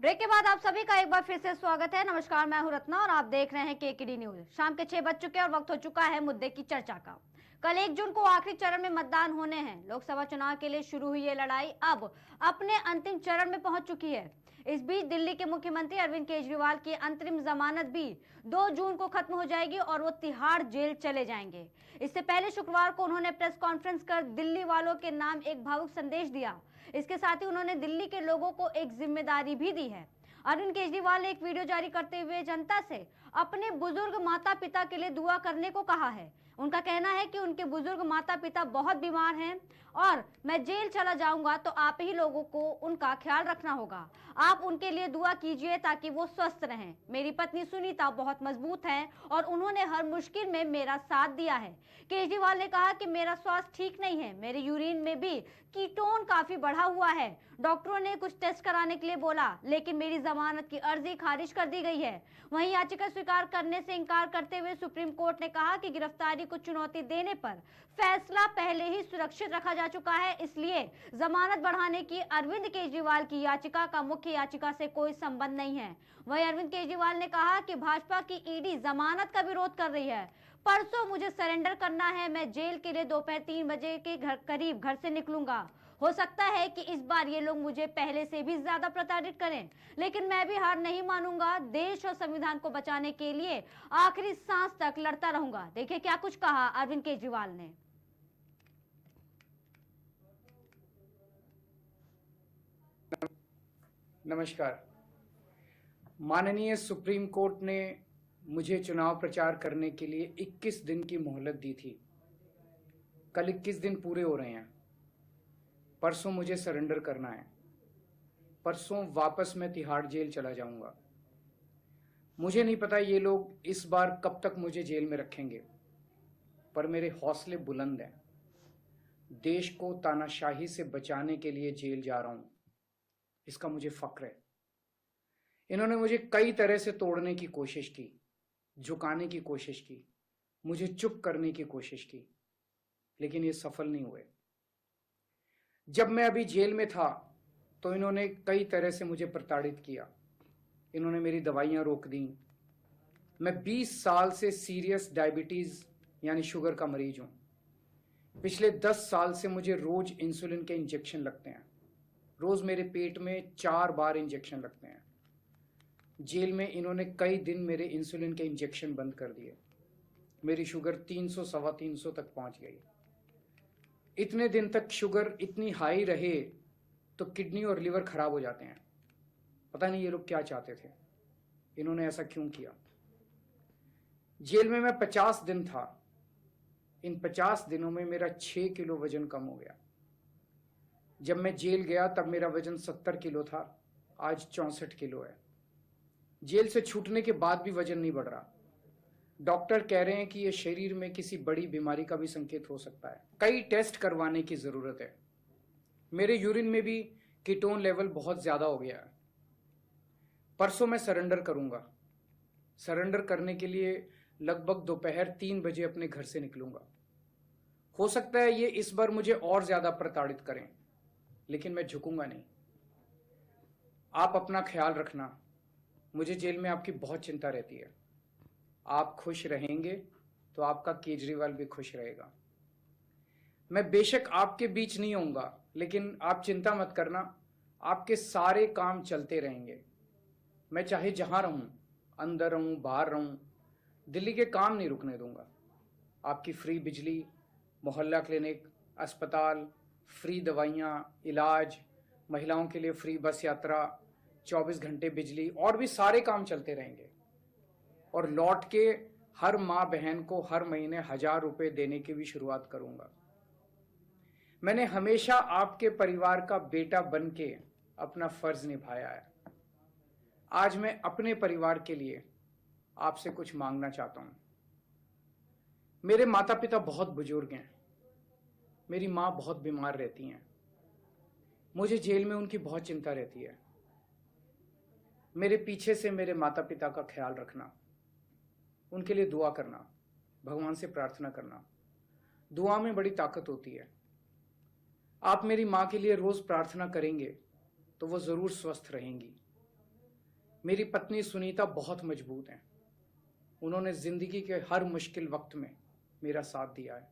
Break के बाद आप सभी का एक बार फिर से स्वागत है। नमस्कार, मैं हूं रत्ना और आप देख रहे हैं केकेडी न्यूज। शाम के 6 बज चुके और वक्त हो चुका है मुद्दे की चर्चा का। कल 1 जून को आखिरी चरण में मतदान होने हैं। लोकसभा चुनाव के लिए शुरू हुई ये लड़ाई अब अपने अंतिम चरण में पहुंच चुकी है। इस बीच दिल्ली के मुख्यमंत्री अरविंद केजरीवाल की अंतरिम जमानत भी 2 जून को खत्म हो जाएगी और वो तिहाड़ जेल चले जाएंगे। इससे पहले शुक्रवार को उन्होंने प्रेस कॉन्फ्रेंस कर दिल्ली वालों के नाम एक भावुक संदेश दिया। इसके साथ ही उन्होंने दिल्ली के लोगों को एक जिम्मेदारी भी दी है। अरविंद केजरीवाल ने एक वीडियो जारी करते हुए जनता से अपने बुजुर्ग माता पिता के लिए दुआ करने को कहा है। उनका कहना है कि उनके बुजुर्ग माता पिता बहुत बीमार हैं और मैं जेल चला जाऊंगा तो आप ही लोगों को उनका ख्याल रखना होगा। आप उनके लिए दुआ कीजिए ताकि वो स्वस्थ रहें। मेरी पत्नी सुनीता बहुत मजबूत है और उन्होंने हर मुश्किल में मेरा साथ दिया है। केजरीवाल ने कहा कि मेरा स्वास्थ्य ठीक नहीं है, मेरे यूरिन में भी कीटोन काफी बढ़ा हुआ है। डॉक्टरों ने कुछ टेस्ट कराने के लिए बोला, लेकिन मेरी जमानत की अर्जी खारिज कर दी गई है। वहीं याचिका स्वीकार करने से इनकार करते हुए सुप्रीम कोर्ट ने कहा कि गिरफ्तारी को चुनौती देने पर फैसला पहले ही सुरक्षित रखा जा चुका है, इसलिए जमानत बढ़ाने की अरविंद केजरीवाल की याचिका का मुख्य याचिका से कोई संबंध नहीं है। वहीं अरविंद केजरीवाल ने कहा कि भाजपा की ईडी जमानत का विरोध कर रही है। परसों मुझे सरेंडर करना है, मैं जेल के लिए दोपहर 3 बजे के करीब घर से निकलूंगा। हो सकता है कि इस बार ये लोग मुझे पहले से भी ज्यादा प्रताड़ित करें, लेकिन मैं भी हार नहीं मानूंगा। देश और संविधान को बचाने के लिए आखिरी सांस तक लड़ता रहूंगा। देखिए क्या कुछ कहा अरविंद केजरीवाल ने। नमस्कार। माननीय सुप्रीम कोर्ट ने मुझे चुनाव प्रचार करने के लिए 21 दिन की मोहलत दी थी। कल 21 दिन पूरे हो रहे हैं। परसों मुझे सरेंडर करना है। परसों वापस मैं तिहाड़ जेल चला जाऊंगा। मुझे नहीं पता ये लोग इस बार कब तक मुझे जेल में रखेंगे, पर मेरे हौसले बुलंद हैं। देश को तानाशाही से बचाने के लिए जेल जा रहा हूं, इसका मुझे फक्र है। इन्होंने मुझे कई तरह से तोड़ने की कोशिश की, झुकाने की कोशिश की, मुझे चुप करने की कोशिश की, लेकिन ये सफल नहीं हुए। जब मैं अभी जेल में था तो इन्होंने कई तरह से मुझे प्रताड़ित किया। इन्होंने मेरी दवाइयां रोक दी। मैं 20 साल से सीरियस डायबिटीज यानी शुगर का मरीज हूं। पिछले 10 साल से मुझे रोज इंसुलिन के इंजेक्शन लगते हैं। रोज मेरे पेट में 4 बार इंजेक्शन लगते हैं। जेल में इन्होंने कई दिन मेरे इंसुलिन के इंजेक्शन बंद कर दिए। मेरी शुगर 300 सवा 300 तक पहुंच गई। इतने दिन तक शुगर इतनी हाई रहे तो किडनी और लिवर खराब हो जाते हैं। पता नहीं ये लोग क्या चाहते थे, इन्होंने ऐसा क्यों किया। जेल में मैं 50 दिन था। इन 50 दिनों में मेरा 6 किलो वजन कम हो गया। जब मैं जेल गया तब मेरा वजन 70 किलो था, आज 64 किलो है। जेल से छूटने के बाद भी वजन नहीं बढ़ रहा। डॉक्टर कह रहे हैं कि यह शरीर में किसी बड़ी बीमारी का भी संकेत हो सकता है। कई टेस्ट करवाने की जरूरत है। मेरे यूरिन में भी कीटोन लेवल बहुत ज्यादा हो गया है। परसों मैं सरेंडर करूंगा। सरेंडर करने के लिए लगभग दोपहर 3 बजे अपने घर से निकलूंगा। हो सकता है ये इस बार मुझे और ज्यादा प्रताड़ित करें, लेकिन मैं झुकूंगा नहीं। आप अपना ख्याल रखना। मुझे जेल में आपकी बहुत चिंता रहती है। आप खुश रहेंगे तो आपका केजरीवाल भी खुश रहेगा। मैं बेशक आपके बीच नहीं होऊंगा, लेकिन आप चिंता मत करना, आपके सारे काम चलते रहेंगे। मैं चाहे जहां रहूं, अंदर रहूं बाहर रहूं, दिल्ली के काम नहीं रुकने दूंगा। आपकी फ्री बिजली, मोहल्ला क्लिनिक, अस्पताल, फ्री दवाइयां, इलाज, महिलाओं के लिए फ्री बस यात्रा, 24 घंटे बिजली और भी सारे काम चलते रहेंगे। और लौट के हर माँ बहन को हर महीने 1000 रुपए देने की भी शुरुआत करूंगा। मैंने हमेशा आपके परिवार का बेटा बन के अपना फर्ज निभाया है। आज मैं अपने परिवार के लिए आपसे कुछ मांगना चाहता हूं। मेरे माता पिता बहुत बुजुर्ग हैं। मेरी माँ बहुत बीमार रहती हैं। मुझे जेल में उनकी बहुत चिंता रहती है। मेरे पीछे से मेरे माता पिता का ख्याल रखना, उनके लिए दुआ करना, भगवान से प्रार्थना करना। दुआ में बड़ी ताकत होती है। आप मेरी मां के लिए रोज प्रार्थना करेंगे तो वो जरूर स्वस्थ रहेंगी। मेरी पत्नी सुनीता बहुत मजबूत हैं। उन्होंने जिंदगी के हर मुश्किल वक्त में मेरा साथ दिया है।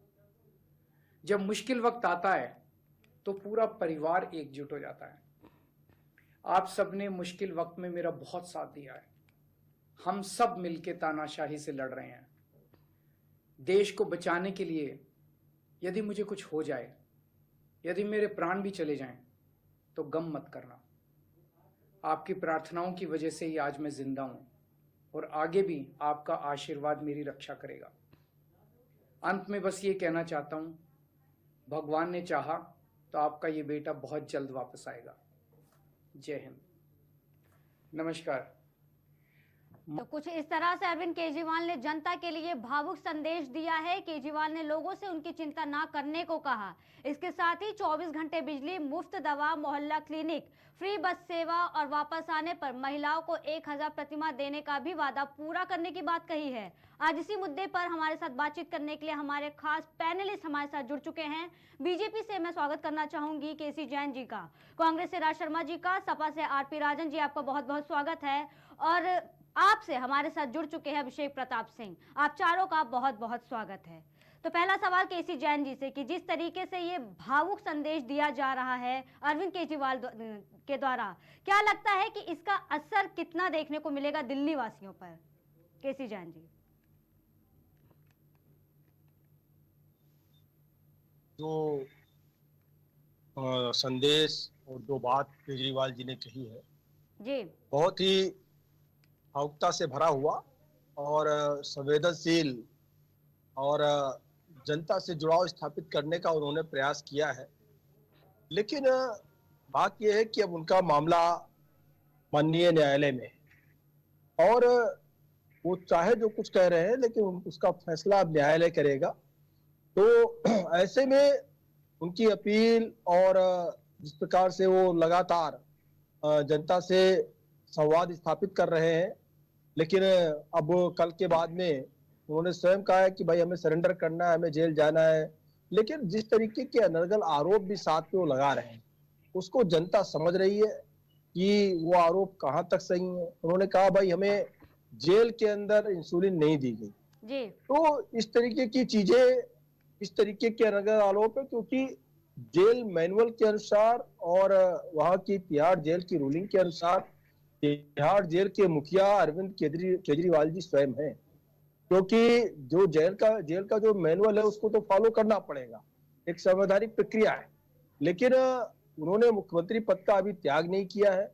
जब मुश्किल वक्त आता है तो पूरा परिवार एकजुट हो जाता है। आप सबने मुश्किल वक्त में मेरा बहुत साथ दिया है। हम सब मिलके तानाशाही से लड़ रहे हैं। देश को बचाने के लिए यदि मुझे कुछ हो जाए, यदि मेरे प्राण भी चले जाएं, तो गम मत करना। आपकी प्रार्थनाओं की वजह से ही आज मैं जिंदा हूं और आगे भी आपका आशीर्वाद मेरी रक्षा करेगा। अंत में बस ये कहना चाहता हूं, भगवान ने चाहा तो आपका ये बेटा बहुत जल्द वापस आएगा। जय हिंद। नमस्कार। तो कुछ इस तरह से अरविंद केजरीवाल ने जनता के लिए भावुक संदेश दिया है। केजरीवाल ने लोगों से उनकी चिंता ना करने को कहा। इसके साथ ही 24 घंटे बिजली, मुफ्त दवा, मोहल्ला क्लिनिक, फ्री बस सेवा और वापस आने पर महिलाओं को 1000 प्रतिमाह देने का भी वादा पूरा करने की बात कही है। आज इसी मुद्दे पर हमारे साथ बातचीत करने के लिए हमारे खास पैनलिस्ट हमारे साथ जुड़ चुके हैं। बीजेपी से मैं स्वागत करना चाहूंगी केसी जैन जी का, कांग्रेस से राज शर्मा जी का, सपा से आरपी राजन जी, आपका बहुत बहुत स्वागत है। और आपसे हमारे साथ जुड़ चुके हैं अभिषेक प्रताप सिंह। आप चारों का बहुत बहुत स्वागत है। तो पहला सवाल केसी जैन जी से कि जिस तरीके से ये भावुक संदेश दिया जा रहा है अरविंद केजरीवाल के द्वारा, क्या लगता है कि इसका असर कितना देखने को मिलेगा दिल्ली वासियों पर? केसी जैन जी। जो संदेश और जो बात केजरीवाल जी ने कही है जी, बहुत ही भावुकता से भरा हुआ और संवेदनशील और जनता से जुड़ाव स्थापित करने का उन्होंने प्रयास किया है। लेकिन बात यह है कि अब उनका मामला माननीय न्यायालय में है और वो चाहे जो कुछ कह रहे हैं लेकिन उसका फैसला अब न्यायालय करेगा। तो ऐसे में उनकी अपील और जिस प्रकार से वो लगातार जनता से संवाद स्थापित कर रहे हैं, लेकिन अब कल के बाद में उन्होंने स्वयं कहा है कि भाई हमें सरेंडर करना है, हमें जेल जाना है। लेकिन जिस तरीके के अनर्गल आरोप भी साथ में वो लगा रहे हैं उसको जनता समझ रही है कि वो आरोप कहां तक सही है। उन्होंने कहा भाई हमें जेल के अंदर इंसुलिन नहीं दी गई जी। तो इस तरीके की चीजें, इस तरीके के अनर्गल आरोप है क्योंकि जेल मैनुअल के अनुसार और वहां की तिहाड़ जेल की रूलिंग के अनुसार तिहाड़ जेल के मुखिया अरविंद केजरीवाल जी स्वयं हैं, क्योंकि जो जेल का जो मैनुअल है उसको तो फॉलो करना पड़ेगा, एक संवैधानिक प्रक्रिया है। लेकिन उन्होंने मुख्यमंत्री पद का अभी त्याग नहीं किया है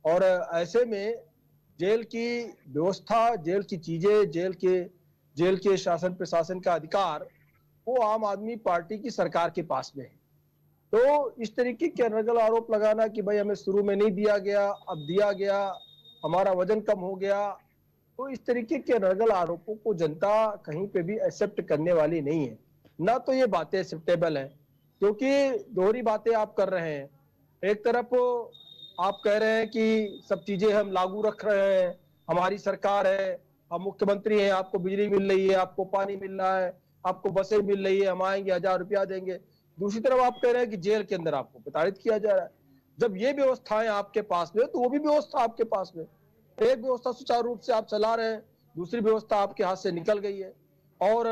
और ऐसे में जेल की व्यवस्था, जेल की चीजें, जेल के शासन प्रशासन का अधिकार वो आम आदमी पार्टी की सरकार के पास में है। तो इस तरीके के अनर्गल आरोप लगाना कि भाई हमें शुरू में नहीं दिया गया, अब दिया गया, हमारा वजन कम हो गया, तो इस तरीके के अनर्गल आरोपों को जनता कहीं पे भी एक्सेप्ट करने वाली नहीं है। ना तो ये बातें एक्सेप्टेबल है क्योंकि दोहरी बातें आप कर रहे हैं। एक तरफ आप कह रहे हैं कि सब चीजें हम लागू रख रहे हैं, हमारी सरकार है, हम मुख्यमंत्री हैं, आपको बिजली मिल रही है, आपको पानी मिल रहा है, आपको बसें मिल रही है, हम आएंगे 1000 रुपया देंगे। दूसरी तरफ आप कह रहे हैं कि जेल के अंदर आपको प्रताड़ित किया जा रहा है। जब ये व्यवस्थाएं आपके पास में तो वो भी व्यवस्था आपके पास में, एक व्यवस्था सुचारू रूप से आप चला रहे हैं, दूसरी व्यवस्था आपके हाथ से निकल गई है और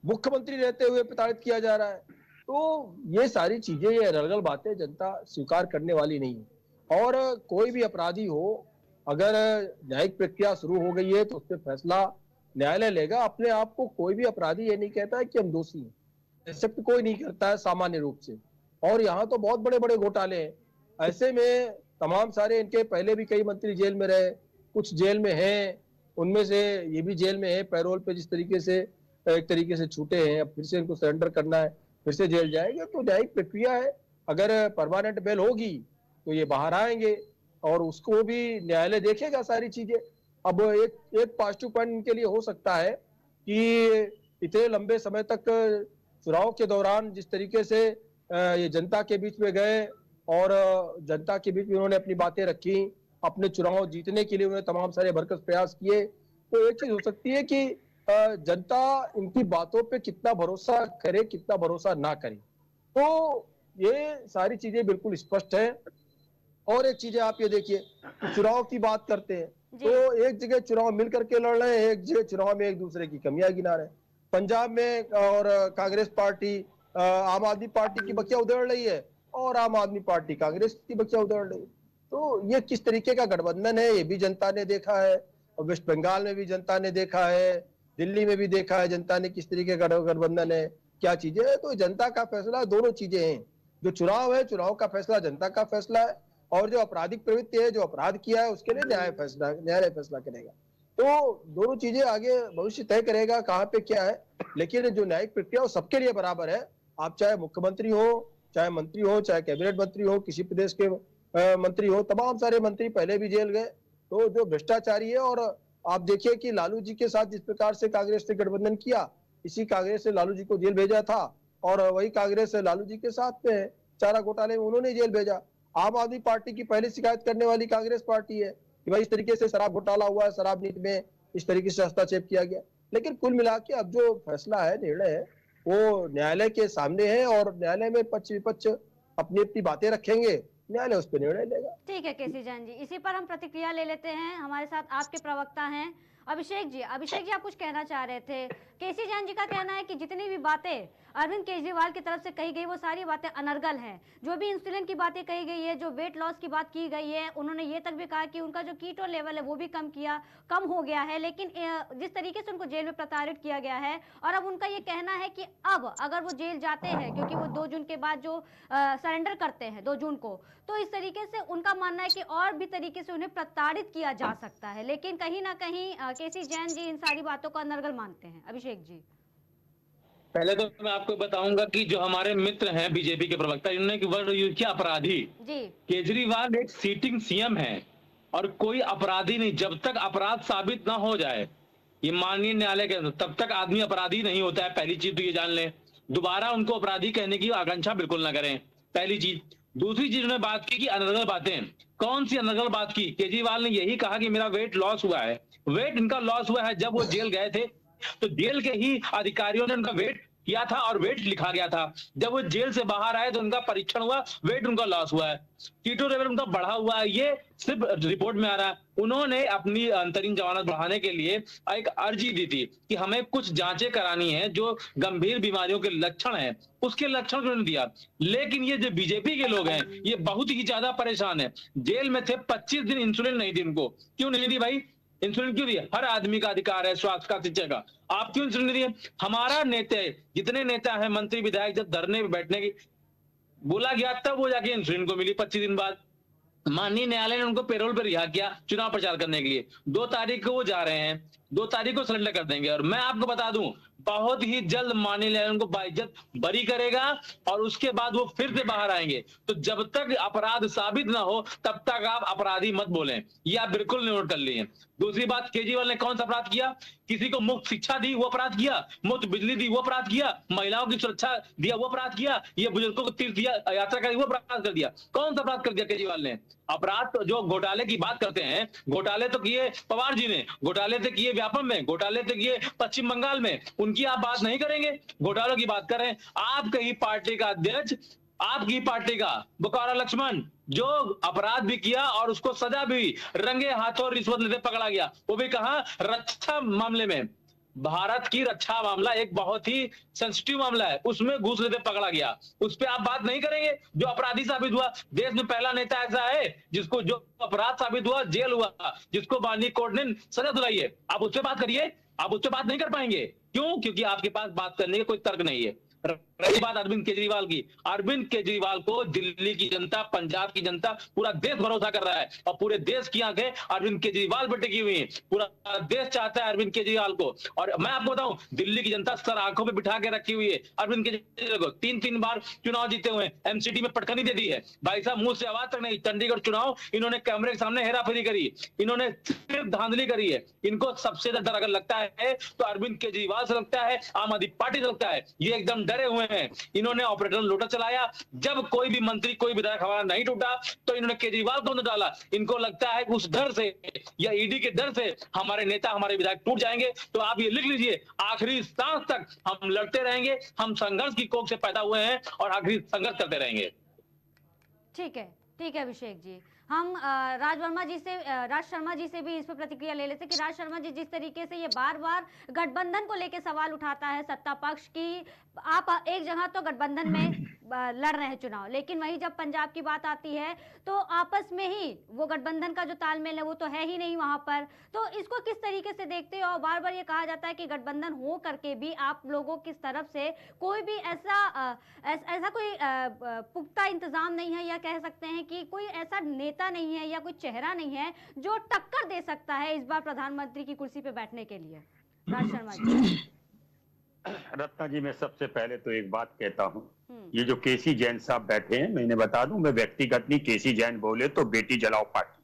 मुख्यमंत्री रहते हुए प्रताड़ित किया जा रहा है। तो ये सारी चीजें, ये अनर्गल बातें जनता स्वीकार करने वाली नहीं है। और कोई भी अपराधी हो, अगर न्यायिक प्रक्रिया शुरू हो गई है तो उस पर फैसला न्यायालय लेगा। अपने आप को कोई भी अपराधी ये नहीं कहता है कि हम दोषी हैं, एक्सेप्ट कोई नहीं करता है सामान्य रूप से। और यहाँ तो बहुत बड़े बड़े घोटाले हैं, ऐसे में तमाम सारे इनके पहले भी कई मंत्री जेल में रहे, कुछ जेल में हैं, उनमें से ये भी जेल में है पैरोल पे, जिस तरीके से एक तरीके से छूटे हैं, अब फिर से इनको सरेंडर करना है, फिर से जेल जाएंगे। तो न्यायिक प्रक्रिया है, अगर परमानेंट बेल होगी तो ये बाहर आएंगे और उसको भी न्यायालय देखेगा सारी चीजें। अब एक पॉजिटिव पॉइंट इनके लिए हो सकता है कि इतने लंबे समय तक चुनाव के दौरान जिस तरीके से ये जनता के बीच में गए और जनता के बीच में उन्होंने अपनी बातें रखी, अपने चुनाव जीतने के लिए उन्होंने तमाम सारे भरकस प्रयास किए, तो एक चीज हो सकती है कि जनता इनकी बातों पे कितना भरोसा करे, कितना भरोसा ना करे। तो ये सारी चीजें बिल्कुल स्पष्ट है। और एक चीज आप ये देखिए, चुनाव की बात करते हैं तो एक जगह चुनाव मिल करके लड़ रहे हैं, एक जगह चुनाव में एक दूसरे की कमियां गिना रहे हैं। पंजाब में और कांग्रेस पार्टी आम आदमी पार्टी की बखिया उधेड़ रही है और आम आदमी पार्टी कांग्रेस की बखिया उधेड़ रही है। तो ये किस तरीके का गठबंधन है, ये भी जनता ने देखा है, और वेस्ट बंगाल में भी जनता ने देखा है, दिल्ली में भी देखा है जनता ने किस तरीके का गठबंधन है, क्या चीजें है। तो जनता का फैसला, दोनों चीजें हैं। जो चुनाव है, चुनाव का फैसला जनता का फैसला है, और जो आपराधिक प्रवृत्ति है, जो अपराध किया है, उसके लिए न्यायालय फैसला करेगा। तो दोनों चीजें आगे भविष्य तय करेगा कहाँ पे क्या है। लेकिन जो न्यायिक प्रक्रिया वो सबके लिए बराबर है। आप चाहे मुख्यमंत्री हो, चाहे मंत्री हो, चाहे कैबिनेट मंत्री हो, किसी प्रदेश के मंत्री हो, तमाम सारे मंत्री पहले भी जेल गए। तो जो भ्रष्टाचारी है, और आप देखिए कि लालू जी के साथ जिस प्रकार से कांग्रेस ने गठबंधन किया, इसी कांग्रेस से लालू जी को जेल भेजा था, और वही कांग्रेस लालू जी के साथ में चारा घोटाले में उन्होंने जेल भेजा। आम आदमी पार्टी की पहली शिकायत करने वाली कांग्रेस पार्टी है कि भाई इस तरीके से शराब घोटाला हुआ है, शराब नीति में इस तरीके से हस्तक्षेप किया गया। लेकिन कुल मिला के अब जो फैसला है, निर्णय है, वो न्यायालय के सामने है, और न्यायालय में पक्ष विपक्ष अपनी अपनी बातें रखेंगे, न्यायालय उस पर निर्णय लेगा। ठीक है केसी जैन जी, इसी पर हम प्रतिक्रिया ले लेते हैं। हमारे साथ आपके प्रवक्ता हैं अभिषेक जी। अभिषेक जी, आप कुछ कहना चाह रहे थे। केसी जैन जी का कहना है कि जितनी भी बातें अरविंद केजरीवाल की तरफ से कही गई वो सारी बातें अनर्गल हैं। जो भी इंसुलिन की बातें कही गई है, जो वेट लॉस की बात की गई है, उन्होंने ये तक भी कहा कि उनका जो कीटो लेवल है वो भी कम हो गया है। लेकिन जिस तरीके से उनको जेल में प्रताड़ित किया गया है, और अब उनका ये कहना है कि अब अगर वो जेल जाते हैं, क्योंकि वो 2 जून के बाद जो सरेंडर करते हैं 2 जून को, तो इस तरीके से उनका मानना है कि और भी तरीके से उन्हें प्रताड़ित किया जा सकता है। लेकिन कहीं ना कहीं केसी जैन जी इन सारी बातों को अनर्गल मानते हैं। अभिषेक जी, पहले तो मैं आपको बताऊंगा कि जो हमारे मित्र हैं बीजेपी के प्रवक्ता, इन्होंने वर्ड यूज किया अपराधी। जी केजरीवाल एक सीटिंग सीएम है और कोई अपराधी नहीं। जब तक अपराध साबित ना हो जाए, ये माननीय न्यायालय के अंदर, तब तक आदमी अपराधी नहीं होता है। पहली चीज तो ये जान लें। दोबारा उनको अपराधी कहने की आकांक्षा बिल्कुल ना करें, पहली चीज। दूसरी चीज उन्होंने बात की कि अनर्गल बातें। कौन सी अनर्गल बात की? केजरीवाल ने यही कहा कि मेरा वेट लॉस हुआ है। वेट इनका लॉस हुआ है जब वो जेल गए थे, तो जेल के ही अधिकारियों ने उनका वेट किया था और वेट लिखा गया था। जब वो जेल से बाहर आए तो उनका परीक्षण हुआ, वेट उनका लॉस हुआ है, कीटो लेवल उनका बढ़ा हुआ है। ये सिर्फ रिपोर्ट में आ रहा है। उन्होंने अपनी अंतरिम जमानत बढ़ाने के लिए एक अर्जी दी थी कि हमें कुछ जांचें करानी है, जो गंभीर बीमारियों के लक्षण हैं, उसके लक्षण उन्होंने दिया। लेकिन ये जो बीजेपी के लोग हैं, ये बहुत ही ज्यादा परेशान है। जेल में थे 25 दिन, इंसुलिन नहीं दी उनको। क्यों नहीं दी भाई? इंसुलिन क्यों दिया? हर आदमी का अधिकार है स्वास्थ्य का, शिक्षा का। आप क्यों इंसुलिन दिए? हमारा नेता, जितने नेता हैं, मंत्री विधायक, जब धरने में बैठने की बोला गया तब वो जाके इंसुलिन को मिली 25 दिन बाद। माननीय न्यायालय ने उनको पेरोल पर रिहा किया चुनाव प्रचार करने के लिए। 2 तारीख को वो जा रहे हैं, 2 तारीख को सरेंडर कर देंगे। और मैं आपको बता दूं, बहुत ही जल्द माननीय न्यायालय उनको बाइज्जत बरी करेगा और उसके बाद वो फिर से बाहर आएंगे। तो जब तक अपराध साबित ना हो तब तक आप अपराधी मत बोलें, ये आप बिल्कुल नोट कर लीजिए। दूसरी बात, केजरीवाल ने कौन सा अपराध किया? किसी को मुफ्त शिक्षा दी, वो अपराध किया। मुफ्त बिजली दी, वो अपराध किया। महिलाओं की सुरक्षा दिया, वो अपराध किया। ये बुजुर्गों को तीर्थ यात्रा करी, वो अपराध कर दिया। कौन सा अपराध कर दिया केजरीवाल ने? अपराध तो जो घोटाले की बात करते हैं, घोटाले तो किए पवार जी ने, घोटाले तो किए व्यापम में, घोटाले तो किए पश्चिम बंगाल में, उनकी आप बात नहीं करेंगे, घोटालों की बात करें। आपके ही पार्टी का अध्यक्ष, आपकी पार्टी का बुकारा लक्ष्मण, जो अपराध भी किया और उसको सजा भी, रंगे हाथों रिश्वत लेते पकड़ा गया, वो भी कहां? रक्षा मामले में। भारत की रक्षा मामला एक बहुत ही सेंसिटिव मामला है, उसमें घूस लेते पकड़ा गया। उस पर आप बात नहीं करेंगे? जो अपराधी साबित हुआ, देश में पहला नेता ऐसा है जिसको जो अपराध साबित हुआ, जेल हुआ, जिसको माननीय कोर्ट ने सजा दिलाई है। आप उससे बात करिए, आप उससे बात नहीं कर पाएंगे। क्यों? क्योंकि आपके पास बात करने का कोई तर्क नहीं है। रही बात अरविंद केजरीवाल की, अरविंद केजरीवाल को दिल्ली की जनता, पंजाब की जनता, पूरा देश भरोसा कर रहा है और पूरे देश की आंखें अरविंद केजरीवाल पर टिकी हुई हैं। पूरा देश चाहता है अरविंद केजरीवाल को। और मैं आपको बताऊं, दिल्ली की जनता सर आंखों पे बिठा के रखी हुई है अरविंद केजरीवाल को। 3-3 बार चुनाव जीते हुए, एमसीडी में पटखनी दे दी है भाई साहब, मुंह से आवाज तक नहीं। चंडीगढ़ चुनाव इन्होंने कैमरे के सामने हेराफेरी करी, इन्होंने सिर्फ धांधली करी है। इनको सबसे ज्यादा अगर लगता है तो अरविंद केजरीवाल से लगता है, आम आदमी पार्टी से लगता है। ये एकदम डरे हुए हैं। इन्होंने ऑपरेटर लोटा चलाया, जब कोई भी मंत्री, कोई विधायक हमारा नहीं टूटा तो इन्होंने केजरीवाल को डाला। इनको लगता है कि उस डर से या ईडी के डर से हमारे नेता, हमारे विधायक टूट जाएंगे। तो आप ये लिख लीजिए, आखिरी सांस तक हम लड़ते रहेंगे। हम संघर्ष की कोख से पैदा हुए हैं और आखिरी संघर्ष करते रहेंगे। ठीक है, ठीक है अभिषेक जी। हम राज शर्मा जी से भी इस पर प्रतिक्रिया ले लेते कि राज शर्मा जी, जिस तरीके से ये बार बार गठबंधन को लेकर सवाल उठाता है सत्ता पक्ष की, आप एक जगह तो गठबंधन में लड़ रहे हैं चुनाव, लेकिन वहीं जब पंजाब की बात आती है तो आपस में ही वो गठबंधन का जो तालमेल है वो तो है ही नहीं वहां पर। तो इसको किस तरीके से देखते हो? और बार बार ये कहा जाता है कि गठबंधन हो करके भी आप लोगों की तरफ से कोई भी ऐसा कोई पुख्ता इंतजाम नहीं है, या कह सकते हैं कि कोई ऐसा नेता नहीं है या कोई चेहरा नहीं है जो टक्कर दे सकता है इस बार प्रधानमंत्री की कुर्सी पे बैठने के लिए। राज शर्मा जी। रत्ना जी, मैं सबसे पहले तो एक बात कहता हूं, ये जो केसी जैन साहब बैठे हैं, मैंने बता दूं, मैं व्यक्तिगत नहीं, केसी जैन बोले तो बेटी जलाओ पार्टी,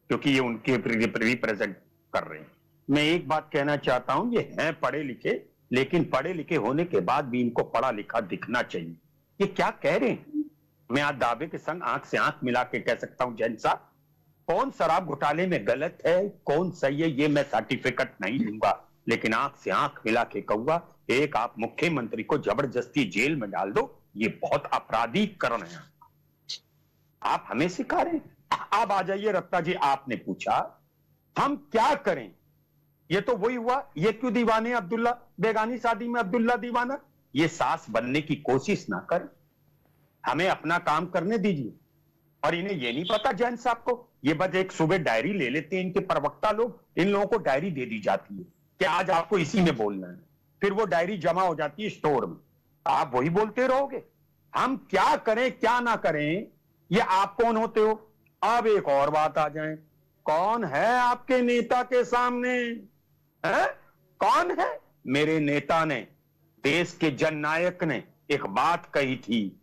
क्योंकि ये उनके रिप्रेजेंट कर रहे हैं। मैं एक बात कहना चाहता हूं, ये हैं पढ़े लिखे, लेकिन पढ़े लिखे होने के बाद भी इनको पढ़ा लिखा दिखना चाहिए। ये क्या कह रहे हैं? मैं आज दावे के संग आंख से आंख मिला के कह सकता हूं, जैन साहब, कौन शराब घोटाले में गलत है, कौन सही है, ये मैं सर्टिफिकेट नहीं दूंगा, लेकिन आंख से आंख मिला के कहूंगा, एक आप मुख्यमंत्री को जबरदस्ती जेल में डाल दो, ये बहुत आपराधिकरण है। आप हमें सिखा रहे हैं। अब आ जाइए रत्ना जी, आपने पूछा हम क्या करें, ये तो वही हुआ, ये क्यों दीवाने अब्दुल्ला, बेगानी शादी में अब्दुल्ला दीवाना। ये सास बनने की कोशिश ना करें, हमें अपना काम करने दीजिए। और इन्हें ये नहीं पता जैन साहब को, ये बस एक सुबह डायरी ले लेते हैं इनके प्रवक्ता लोग, इन लोगों को डायरी दे दी जाती है कि आज आपको इसी में बोलना है, फिर वो डायरी जमा हो जाती है स्टोर में, आप वही बोलते रहोगे। हम क्या करें क्या ना करें, ये आप कौन होते हो? अब एक और बात आ जाए, कौन है आपके नेता के सामने है? कौन है? मेरे नेता ने, देश के जननायक ने एक बात कही थी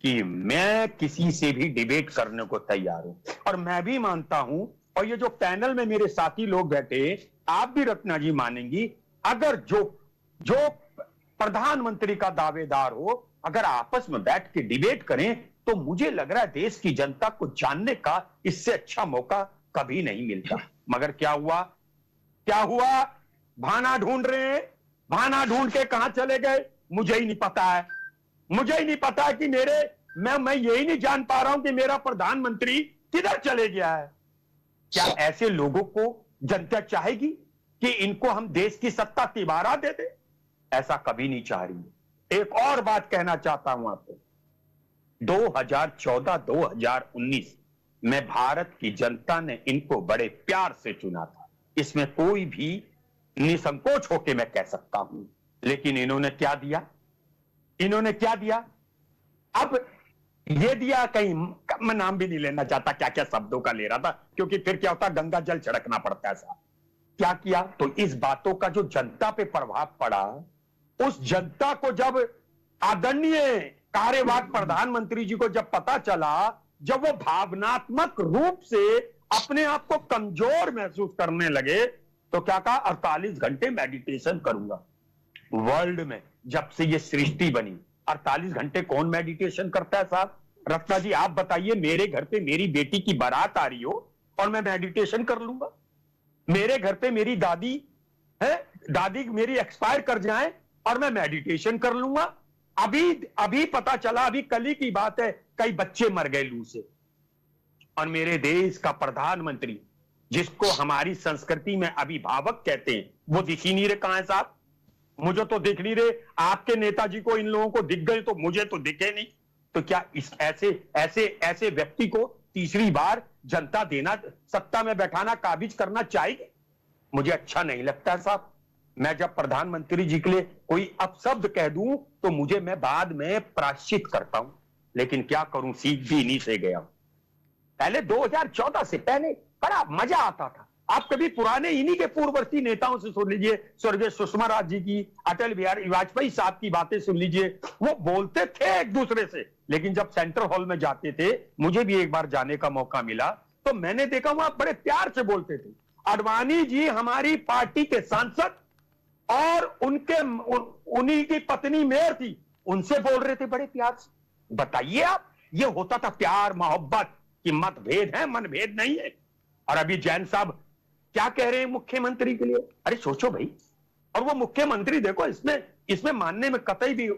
कि मैं किसी से भी डिबेट करने को तैयार हूं, और मैं भी मानता हूं, और ये जो पैनल में मेरे साथी लोग बैठे, आप भी रत्ना जी मानेंगी, अगर जो प्रधानमंत्री का दावेदार हो, अगर आपस में बैठ के डिबेट करें, तो मुझे लग रहा है देश की जनता को जानने का इससे अच्छा मौका कभी नहीं मिलता। मगर क्या हुआ? भाना ढूंढ रहे हैं, भाना ढूंढ के कहां चले गए मुझे ही नहीं पता है। मुझे ही नहीं पता कि मैं यही नहीं जान पा रहा हूं कि मेरा प्रधानमंत्री किधर चले गया है। क्या ऐसे लोगों को जनता चाहेगी कि इनको हम देश की सत्ता तिबारा दे दे? ऐसा कभी नहीं चाह रही है। एक और बात कहना चाहता हूं आपको, 2014-2019 में भारत की जनता ने इनको बड़े प्यार से चुना था, इसमें कोई भी निसंकोच होकर मैं कह सकता हूं। लेकिन इन्होंने क्या दिया? अब ये दिया, कहीं मैं नाम भी नहीं लेना चाहता क्या क्या शब्दों का ले रहा था, क्योंकि फिर क्या होता, गंगा जल छिड़कना पड़ता है साहब। क्या किया? तो इस बातों का जो जनता पे प्रभाव पड़ा, उस जनता को जब आदरणीय कार्यवाहक प्रधानमंत्री जी को जब पता चला, जब वो भावनात्मक रूप से अपने आप को कमजोर महसूस करने लगे, तो क्या कहा? 48 घंटे मेडिटेशन करूंगा। वर्ल्ड में जब से ये सृष्टि बनी, 48 घंटे कौन मेडिटेशन करता है साहब? रत्ना जी आप बताइए, मेरे घर पे मेरी बेटी की बारात आ रही हो और मैं मेडिटेशन कर लूंगा? मेरे घर पे मेरी दादी मेरी एक्सपायर कर जाए और मैं मेडिटेशन कर लूंगा? अभी पता चला, अभी कल ही की बात है, कई बच्चे मर गए लू से, और मेरे देश का प्रधानमंत्री, जिसको हमारी संस्कृति में अभिभावक कहते हैं, वो दिख ही नहीं रहे। कहां है साहब? मुझे तो दिख नहीं रहे। आपके नेताजी को, इन लोगों को दिख गए, तो मुझे तो दिखे नहीं। तो क्या इस ऐसे व्यक्ति को तीसरी बार जनता देना, सत्ता में बैठाना, काबिज करना चाहेगी? मुझे अच्छा नहीं लगता साहब। मैं जब प्रधानमंत्री जी के लिए कोई अपशब्द कह दूं, तो मैं बाद में प्रायश्चित करता हूं, लेकिन क्या करूं, सीख भी इन्हीं से गया। पहले 2014 से पहले बड़ा मजा आता था। आप कभी पुराने इन्हीं के पूर्ववर्ती नेताओं से सुन लीजिए, स्वर्गीय सुषमा राज जी की, अटल बिहारी वाजपेयी साहब की बातें सुन लीजिए, वो बोलते थे एक दूसरे से, लेकिन जब सेंट्रल हॉल में जाते थे, मुझे भी एक बार जाने का मौका मिला, तो मैंने देखा वहां बड़े प्यार से बोलते थे। आडवाणी जी हमारी पार्टी के सांसद, और उन्हीं की पत्नी मेयर थी, उनसे बोल रहे थे बड़े प्यार से। बताइए आप, ये होता था प्यार मोहब्बत की मतभेद है, मनभेद नहीं है। और अभी जैन साहब क्या कह रहे हैं मुख्यमंत्री के लिए? अरे सोचो भाई, और वो मुख्यमंत्री देखो, इसमें मानने में कतई भी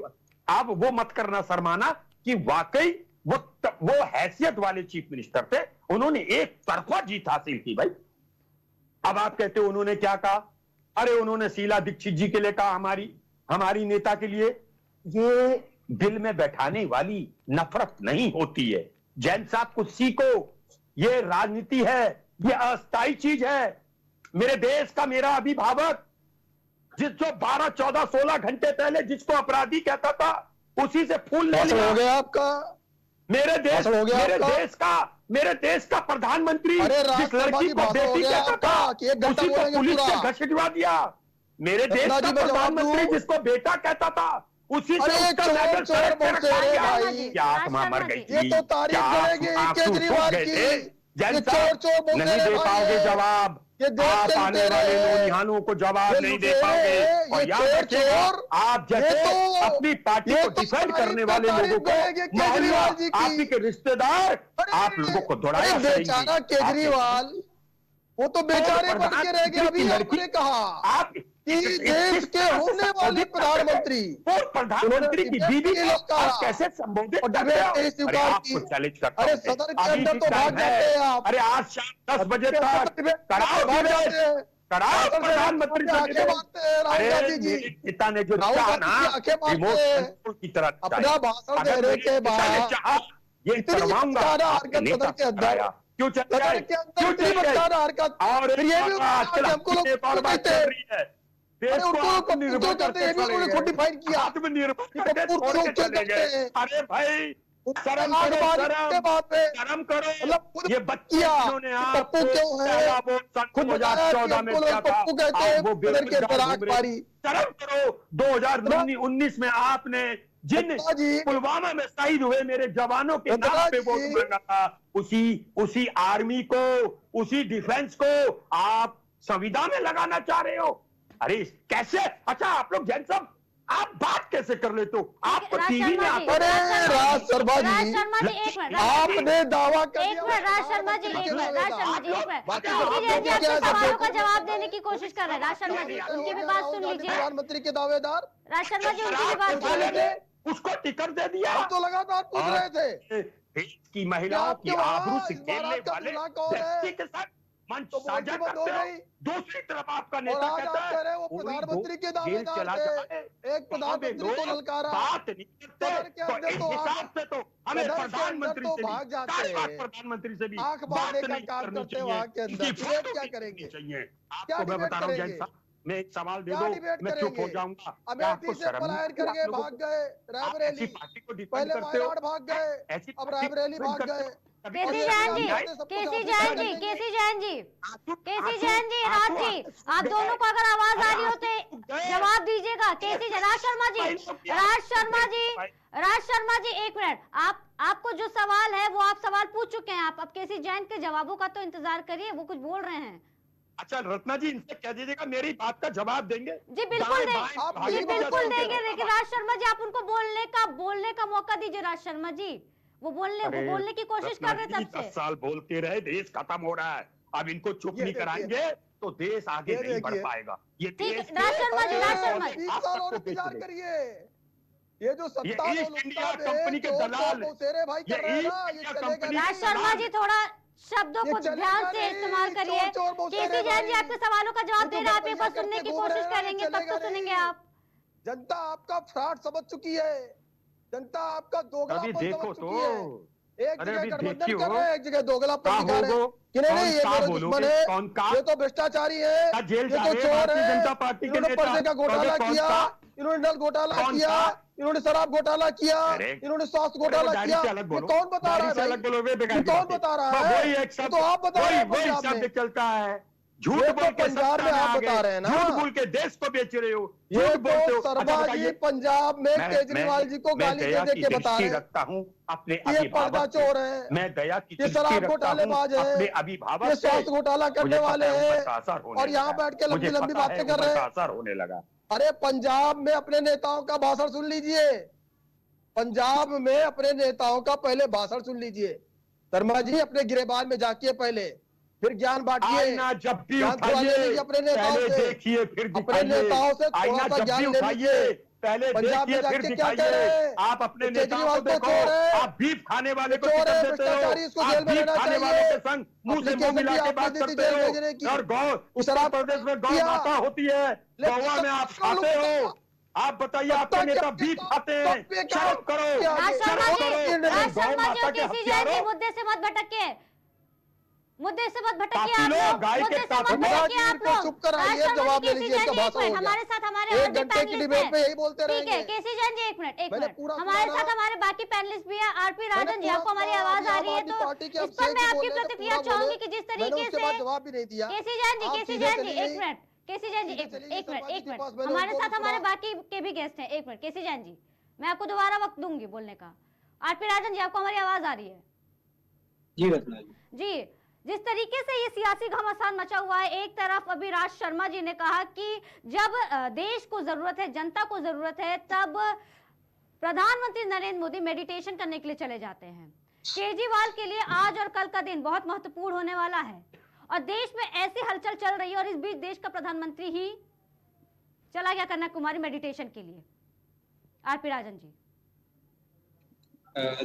आप वो मत करना शर्माना कि वाकई वो हैसियत वाले चीफ मिनिस्टर थे, उन्होंने एक तरफा जीत हासिल की भाई। अब आप कहते हो उन्होंने क्या कहा? अरे उन्होंने शीला दीक्षित जी के लिए कहा, हमारी नेता के लिए। ये दिल में बैठाने वाली नफरत नहीं होती है। जैन साहब कुछ सीखो, ये राजनीति है, ये अस्थायी चीज है। मेरे देश का मेरा अभिभावक जो 12, 14, 16 घंटे पहले जिसको अपराधी कहता था, उसी से फूल ले लिया। हो गया आपका मेरे देश हो गया मेरे देश का प्रधानमंत्री जिस लड़की को बेटी कहता था, उसी को पुलिस से घसीटवा दिया। मेरे देश का प्रधानमंत्री जिसको बेटा कहता था, उसी से उसका लेवल सड़क पे रखा गया। क्या आत्मा मर गई थी? ये तो तारीफ करेगी केजरीवाल की। जैन साहब नहीं दे पाओगे जवाब, आप आने वाले नौनिहालों को जवाब नहीं दे पाओगे। और याद रखिएगा, आप जैसे अपनी पार्टी को डिफेंड करने वाले लोगों को, आप ही के रिश्तेदार, आप लोगों को दौड़ाया बेचारा केजरीवाल, वो तो बेचारे बन के रह गए। अभी आपने कहा आप कि देश के होने वाले प्रधानमंत्री और प्रधानमंत्री की बीवी को आप कैसे संबोधित करते हो? अरे आपको चैलेंज करता हूं। अरे सदन के अंदर तो भाग जाते हैं आप। अरे आज शाम 10 बजे तक कराओ प्रधानमंत्री राहुल जी। पिता ने जो कहा ना, रिमोट कंट्रोल की तरह अपना भाषण देने के बाद ये करवाऊंगा सदन के अंदर क्यों चल रहा है? क्यों चल रहा है? और ये भी हमको लोग कहते हैं देश को आत्मनिर्भर डिफाइन किया। अरे भाई शर्म करो। ये बच्चियां पप्पू क्यों है? खुद 2014 में क्या था? पप्पू कहते हैं वो बदल के पराग पारी। शर्म करो। 2019 में आपने जिन पुलवामा में शहीद हुए मेरे जवानों के नाम पे वोट मांगा था, उसी आर्मी को, उसी डिफेंस को आप संविदा में लगाना चाह रहे हो? अरे कैसे? अच्छा आप लोग जैन साहब, आप बात कैसे कर लेते हो? आपको टीवी में अरे राज शर्मा जी, आपने दावा कर दिया। राज शर्मा जी एक मिनट सवालों का जवाब देने की कोशिश कर रहे हैं। राज शर्मा जी, उनकी भी बात सुन लीजिए। प्रधानमंत्री के दावेदार राज शर्मा जी, उनकी भी बात सुन लीजिए। उसको टिकट दे दिया। हम तो लगातार पूछ रहे थे देश की महिलाओं की आबरू से खेलने वाले व्यक्ति के साथ मंच साझा करते हो। दूसरी तरफ आपका नेता कहता है वो प्रधानमंत्री के दावेदार थे। एक प्रधानमंत्री को ललकारा, बात नहीं करते तो इस हिसाब से तो हमें प्रधानमंत्री से भाग जाते हैं। प्रधानमंत्री से भी आंख बांधने का काम करते हैं। वहां के अंदर क्या करेंगे? चाहिए आपको मैं बता रहा हूँ जैन साहब, मैं एक सवाल दे दो, मैं चुप हो जाऊंगा। अमेठी से पलायन करके भाग गए रायबरेली, पहले वायनाड भाग गए, अब रायबरेली भाग गए। केसी जैन जी, राज जी, आप दोनों को अगर आवाज आ रही हो तो जवाब दीजिएगा। राज शर्मा जी एक मिनट। आपको जो सवाल है वो आप सवाल पूछ चुके हैं। आप अब केसी जैन के जवाबों का तो इंतजार करिए, वो कुछ बोल रहे हैं। अच्छा रत्ना जी, इनसे कह दीजिएगा मेरी बात का जवाब देंगे। जी बिल्कुल देंगे, लेकिन राज शर्मा जी आप उनको बोलने का मौका दीजिए। राज शर्मा जी वो बोलने की कोशिश कर रहे थे। 10 साल बोलते रहे, देश खत्म हो रहा है। अब इनको चुप नहीं कराएंगे तो देश आगे नहीं बढ़ पाएगा। ये देश राज शर्मा जी 20 साल और इंतजार करिए। ये जो सत्ता ईस्ट इंडिया कंपनी के दलाल, राज शर्मा जी थोड़ा शब्दों को ध्यान से इस्तेमाल करिए। केसी जैन जी आपके सवालों का जवाब दे रहे हैं, आप एक बार सुनने की कोशिश करेंगे तब तो सुनेंगे आप। जनता आपका फ्रॉड समझ चुकी है, जनता आपका दोगलापन समझ चुकी है। एक जगह गठबंधन कर रहे हैं, एक जगह दोगलापन दिखा रहे हैं कि नहीं ये मेरा दुश्मन है, ये तो भ्रष्टाचारी है, ये तो चोर है, इन्होंने पर्दे का घोटाला किया, इन्होंने नल घोटाला किया, इन्होंने शराब घोटाला किया, इन्होंने स्वास्थ्य घोटाला किया। ये कौन बता रहा है? कौन बता रहा है? तो आप बता रहे हैं। चलता है झूठ बोल के पंजाब में आप बता रहे हैं ना, झूठ बोल के देश को बेच रहे हो। ये तो शर्मा जी पंजाब में केजरीवाल जी को गाली दे दे के बता रहे रखता हूँ अपने ये पर्दा चोर है, मैं दया की ये शराब घोटालेबाज है, अपने अभिभावक, ये स्वास्थ्य घोटाला करने वाले हैं और यहाँ बैठ के लंबी लंबी बातें कर रहे हैं। असर होने लगा। अरे पंजाब में अपने नेताओं का भाषण सुन लीजिए, पंजाब में अपने नेताओं का पहले भाषण सुन लीजिए। शर्मा जी अपने गिरेबान में जाके पहले, फिर ज्ञान बांटिए, जब भी अपने नेताओं से, देखिए, फिर अपने नेताओं से थोड़ा सा ज्ञान ले लीजिए। पहले पंजाब में देखिए फिर जाके क्या कह रहे दिखाइए। हैं? आप अपने नेताओं केजरीवाल को तो देखो, चोर है, आप बीफ खाने वाले को चोर है, टिकट देते भ्रष्टाचारी, इसको हो, जेल आप में बीफ रहना खाने वाले चाहिए। के संग मुंह से मुंह एप्लीकेशन मिला भी के आपने बात दी थी करते जेल भेजने हो। की। और गौ उत्तर शराब प्रदेश में गौ किया। माता होती है, लेकिन गोवा में आप खाते हो। आप बताइए, आपके नेता बीफ खाते हैं, शर्म करो, राज शर्मा शर्म जी, करो। राज गौ शर्मा जी माता और के केसी जैन जी हत्यारों, मुद्दे से मत भटकिए, मुद्दे से मत भटकिए आप कातिलों, लोग, गाय के मुद्दे से मत कातिलों। भटकिए आप को लोग। चुप कराइए, राज शर्मा जवाब जी, ले केसी लीजिए, जैन इसका जी, एक भाषण मिनट, हो गया। हमारे साथ हमारे एक और भी घंटे की पैनलिस्ट डिबेट हैं। में यही बोलते ठीक है, रहेंगे। केसी जैन जी, एक मिनट, मैंने पूरा हमारे सुना साथ ना। हमारे बाकी पैनलिस्ट भी है। आरपी मैंने राजन जी, पूरा आपको हमारी सुना, आवाज अभी आ आम रही है आदमी तो पार्टी के इस पर अभिषेक मैं जी आपकी बोल रहे थे, प्रतिक्रिया पूरा चाहूंगी बोले। कि जिस मैंने तरीके उसके से बाद जवाब भी नहीं दिया। केसी जैन जी, आप केसी सीधे जैन जी, चली एक गई। मिनट, केसी जैन जी, सीधे एक चली मिनट, गई एक मिनट, शर्मा जी एक के मिनट, पास, मैंने हमारे उनको साथ भी हमारे सुना। बाकी के भी गेस्ट हैं। एक मिनट, केसी जैन जी, मैं आपको दोबारा वक्त दूंगी बोलने का। आरपी राजन जी, आपको हमारी आवाज आ रही है? जी रत्ना जी, जिस तरीके से ये सियासी घमासान मचा हुआ है, एक तरफ अभी राज शर्मा जी ने कहा कि जब देश को जरूरत है, जनता को जरूरत है, तब प्रधानमंत्री नरेंद्र मोदी मेडिटेशन करने के लिए चले जाते हैं। केजरीवाल के लिए आज और कल का दिन बहुत महत्वपूर्ण होने वाला है और देश में ऐसी हलचल चल रही है और इस बीच देश का प्रधानमंत्री ही चला गया कन्याकुमारी मेडिटेशन के लिए। आरपी राजन जी।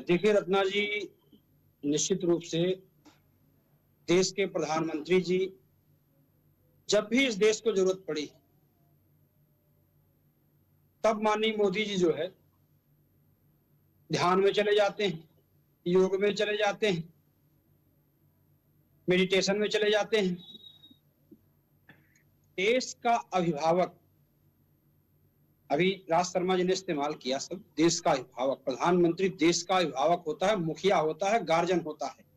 देखिए रत्ना जी, निश्चित रूप से देश के प्रधानमंत्री जी जब भी इस देश को जरूरत पड़ी तब माननीय मोदी जी जो है ध्यान में चले जाते हैं, योग में चले जाते हैं, मेडिटेशन में चले जाते हैं। देश का अभिभावक, अभी राज शर्मा जी ने इस्तेमाल किया सब, देश का अभिभावक, प्रधानमंत्री देश का अभिभावक होता है, मुखिया होता है, गार्जियन होता है।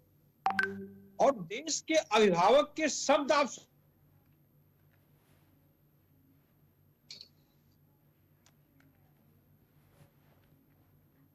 और देश के अभिभावक के शब्द आप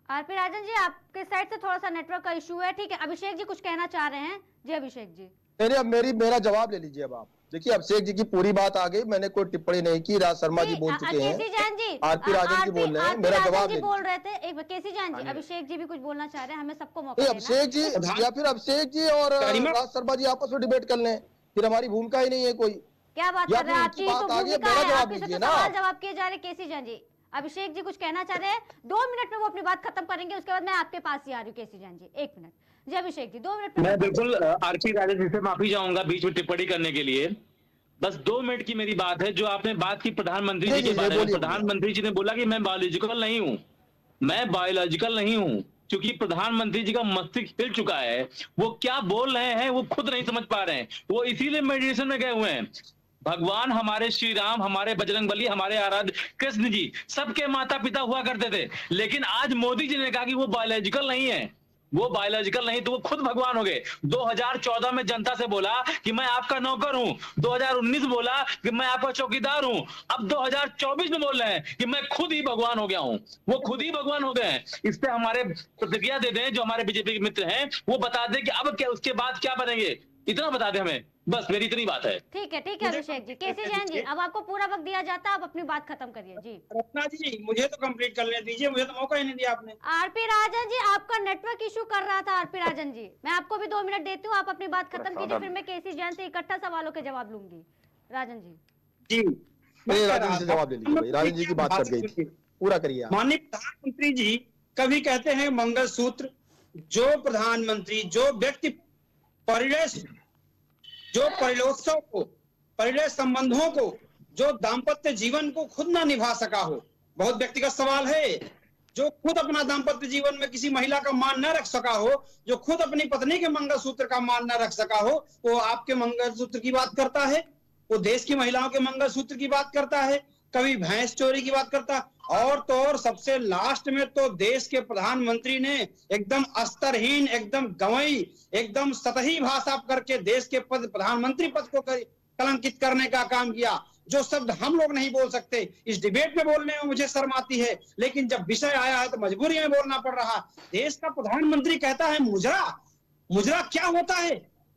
आरपी राजन जी, आपके साइड से थोड़ा सा नेटवर्क का इशू है। ठीक है, अभिषेक जी कुछ कहना चाह रहे हैं। जी अभिषेक जी। अब मेरा जवाब ले लीजिए। अब आप देखिए, अभिषेक जी की पूरी बात आ गई, मैंने कोई टिप्पणी नहीं की। राज शर्मा जी बोल चुके हैं, केसी जैन जी, आरपी राजन जी बोल रहे हैं, मेरा जवाब ले बोल रहे थे। एक केसी जैन जी, अभिषेक जी भी कुछ बोलना चाह रहे हैं, हमें सबको मौका लीजिए। देना। अभिषेक जी या फिर अभिषेक जी और राज शर्मा जी आपस में डिबेट कर लें, फिर हमारी भूमिका ही नहीं है कोई। क्या बात या कर रहे हैं? फिर आपकी उनकी तो बात आ गई, भूमिका मेरा है, जवाब आपके से लीजिए तो ना। सवाल जवाब किए जा रहे। केसी जैन जी, अभिषेक जी कुछ कहना चाह रहे हैं, 2 मिनट में वो अपनी बात खत्म करेंगे, उसके बाद मैं आपके पास ही आ रही हूँ। केसी जैन जी 1 मिनट। जी अभिषेक जी 2 मिनट में। मैं बिल्कुल आरपी राजन जी से माफी चाहूंगा बीच में टिप्पणी करने के लिए। बस 2 मिनट की मेरी बात है। जो आपने बात की प्रधानमंत्री जी के बारे में, प्रधानमंत्री जी ने बोला कि मैं बायोलॉजिकल नहीं हूं, मैं बायोलॉजिकल नहीं हूं, क्योंकि प्रधानमंत्री जी का मस्तिष्क हिल चुका है। वो क्या बोल रहे हैं वो खुद नहीं समझ पा रहे हैं, वो इसीलिए मेडिटेशन में गए हुए हैं। भगवान हमारे श्री राम, हमारे बजरंग बली, हमारे आराध्य कृष्ण जी सबके माता पिता हुआ करते थे, लेकिन आज मोदी जी ने कहा कि वो बायोलॉजिकल नहीं है, वो बायोलॉजिकल नहीं तो वो खुद भगवान हो गए। 2014 में जनता से बोला कि मैं आपका नौकर हूं, 2019 बोला कि मैं आपका चौकीदार हूं, अब 2024 में बोल रहे हैं कि मैं खुद ही भगवान हो गया हूं। वो खुद ही भगवान हो गए हैं। इस पे हमारे प्रतिक्रिया दे दें, जो हमारे बीजेपी के मित्र हैं, वो बता दें कि अब क्या, उसके बाद क्या बनेंगे, इतना बता दें हमें। बस मेरी इतनी बात है। ठीक है अभिषेक जी। केसी जैन जी, अब आपको पूरा वक्त दिया जाता है, आप अपनी बात खत्म करिए। जी रत्ना जी, मुझे तो कंप्लीट करने दीजिए, मुझे तो मौका ही नहीं दिया आपने। आरपी राजन जी, आपका नेटवर्क इशू कर रहा था। आरपी राजन जी, मैं आपको भी 2 मिनट देती हूँ, आप अपनी बात खत्म कीजिए, फिर मैं केसी जैन से इकट्ठा सवालों के जवाब लूंगी। राजन जी। जी राजन जी से जवाब ले लीजिए भाई, राजन जी की बात कर गई थी, पूरा करिए आप। माननीय प्रधानमंत्री जी कभी कहते हैं मंगलसूत्र, जो प्रधानमंत्री, जो व्यक्ति परिवेश, जो परिलोत्सव को, परिवेश संबंधों को, जो दाम्पत्य जीवन को खुद ना निभा सका हो, बहुत व्यक्तिगत सवाल है, जो खुद अपना दाम्पत्य जीवन में किसी महिला का मान न रख सका हो, जो खुद अपनी पत्नी के मंगलसूत्र का मान न रख सका हो, वो आपके मंगलसूत्र की बात करता है, वो देश की महिलाओं के मंगलसूत्र की बात करता है, कभी भैंस चोरी की बात करता। और तो और सबसे लास्ट में तो देश के प्रधानमंत्री ने एकदम स्तरहीन, एकदम गंवई, एकदम सतही भाषा करके देश के पद, प्रधानमंत्री पद को कलंकित करने का काम किया, जो शब्द हम लोग नहीं बोल सकते। इस डिबेट में बोलने में मुझे शर्म आती है, लेकिन जब विषय आया है तो मजबूरी में बोलना पड़ रहा। देश का प्रधानमंत्री कहता है मुजरा, मुजरा क्या होता है?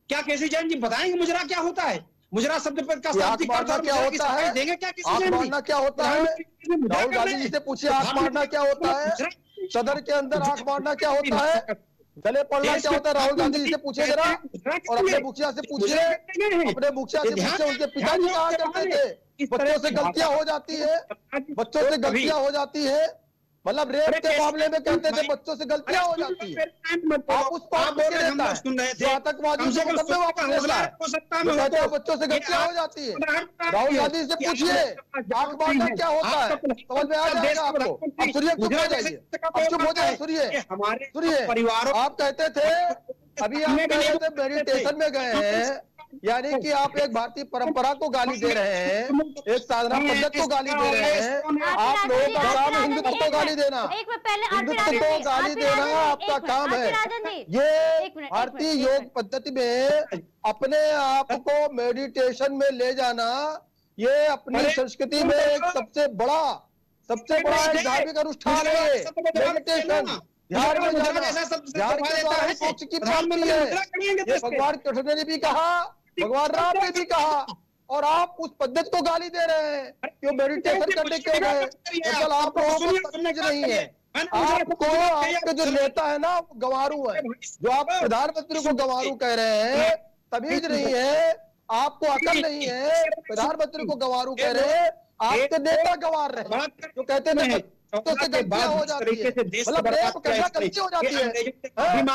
क्या केसी जैन जी बताएंगे मुजरा क्या होता है? मुजरा शब्द का शाब्दिक अर्थ क्या होता है? देंगे क्या किसी आंख मारना क्या होता है? राहुल गांधी जी से पूछिए आंख मारना क्या होता है? सदन के अंदर आंख मारना क्या होता है? गले पड़ना क्या होता है? राहुल गांधी जी से पूछिए जरा, और अपने मुखिया से पूछिए, अपने मुखिया से पूछिए उनके पिताजी कहा करते थे बच्चों से गलतियां हो जाती है, बच्चों से गलतियां हो जाती है, मतलब रेप के मामले में कहते थे बच्चों से गलतियां हो जाती है। आप उस पार में रहता है जो आतंकवादियों से मुकदमे वापस लेता है, वो कहते हैं बच्चों से गलतियां हो जाती है। राहुल गांधी से पूछिए आंख बांधना क्या होता है, समझ में आ जाएगा आपको। अब सुनिए, चुप हो जाइए, अब चुप हो जाइए, सुनिए सुनिए। आप कहते थे, अभी आप कह रहे थे मेडिटेशन में गए हैं, यानी कि आप एक भारतीय परंपरा को गाली दे रहे हैं, एक साधना पद्धति को गाली दे रहे हैं। आप लोगों का काम है हिंदुत्व को गाली देना, हिंदुत्व को गाली देना आपका काम है। ये भारतीय योग पद्धति में अपने आप को मेडिटेशन में ले जाना, ये अपनी संस्कृति में एक सबसे बड़ा एक धार्मिक अनुष्ठान है। मेडिटेशन, ध्यान में जाना, ध्यान के द्वारा ही मोक्ष की प्राप्ति है। ये भगवान कृष्ण ने भी कहा, भगवान राम ने भी कहा, और आप उस पद्धति को गाली दे रहे हैं कि मेडिटेशन करने क्यों गए। दरअसल आप लोगों को समझ नहीं है, आपको आपके जो नेता है ना वो गंवारू है, जो आप प्रधानमंत्री को गंवारू कह रहे हैं, तमीज नहीं है, आपको अकल नहीं है, प्रधानमंत्री को गंवारू कह रहे हैं, आपके नेता गंवार रहे जो कहते थे तो से गलतियां हो जाती है, मतलब रेप करना गलती हो जाती है, रेप करना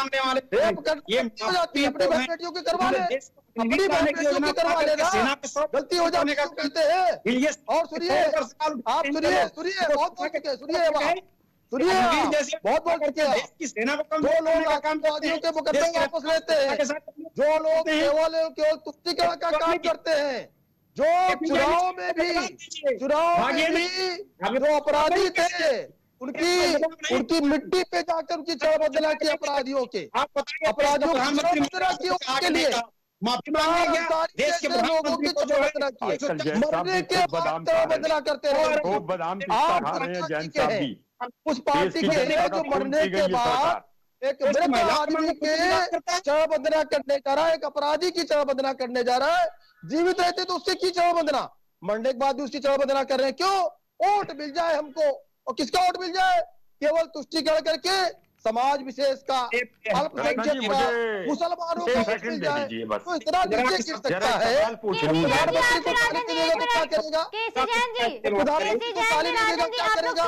हो जाती है, अपनी बहन बेटियों की करवा ले, अपनी बहन बेटियों की करवा लेना, गलती हो जाती है कहते हैं। और सुनिए, आप सुनिए बहुत बोल चुके, सुनिए बहुत बोल चुके हैं। जो लोग आतंकवादियों के मुकदमे वापस लेते हैं, जो लोग केवल तुष्टिकरण का काम करते हैं, जो चुनाव में भी जो अपराधी थे उनकी मिट्टी पे जाकर उनकी छड़ बदला की अपराधियों के लिए देश के लोगों की बदला की मरने के बाद बदला करते रहे। उस पार्टी के जो मरने के बाद एक मृत आदमी के छड़ बदला करने जा रहा है, एक अपराधी की छड़ बदला करने जा रहा है। जीवित रहते तो उससे की छड़ बंधना, मरने के बाद भी उसकी छड़ बंधना कर रहे हैं। क्यों? वोट मिल जाए हमको, और किसका वोट मिल जाए? केवल तुष्टिकरण करके समाज विशेष का, अल्पसंख्यक का, मुसलमानों का वोट मिल जाए, तो इतना नीचे गिर सकता है। प्रधानमंत्री को गाली देगा तो क्या करेगा? प्रधानमंत्री को गाली देगा क्या करेगा?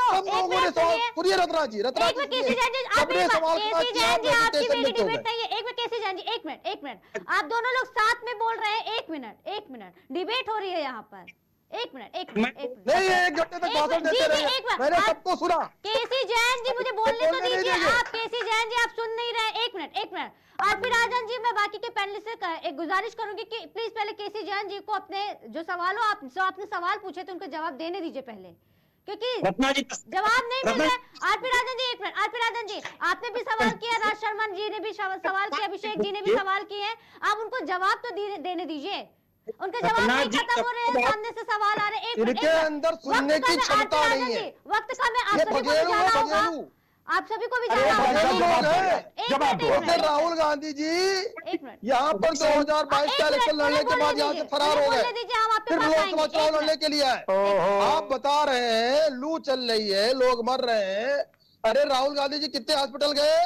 सब लोगों ने सवाल, सुनिए रत्ना जी अपने सवाल एक मिनट, आप दोनों लोग साथ में बोल रहे हैं। एक मिनट, डिबेट हो रही है यहाँ पर। एक मिनट नहीं, 1 घंटे तक भाषण देते रहे, मैंने सबको सुना। केसी जैन जी मुझे बोलने तो दीजिए। आप केसी जैन जी आप सुन नहीं रहे। एक मिनट आरपी राजन जी, मैं बाकी के पैनलिस्ट से एक गुजारिश करूंगी कि प्लीज पहले केसी जैन जी को अपने जो सवालों आपने सवाल पूछे थे उनका जवाब देने दीजिए पहले, क्योंकि जवाब नहीं मिल रहा है। आरपी राजन जी, एक मिनट, आरपी राजन जी आपने भी सवाल किया, राज शर्मा जी ने भी सवाल किया, अभिषेक जी ने भी सवाल किए हैं, आप उनको जवाब तो देने दीजिए। उनके जवाब नहीं खत्म हो रहे हैं, सामने से सवाल आ रहे हैं। इनके अंदर सुनने की क्षमता नहीं है। वक्त का मैं आप सभी को भी जाना होगा, आप सभी को भी जाना होगा। राहुल गांधी जी यहाँ पर 2022 का इलेक्शन लड़ने के बाद यहाँ से फरार हो गए, फिर लोकसभा चुनाव लड़ने के लिए आए। आप बता रहे हैं लू चल रही है, लोग मर रहे हैं। अरे राहुल गांधी जी कितने हॉस्पिटल गए?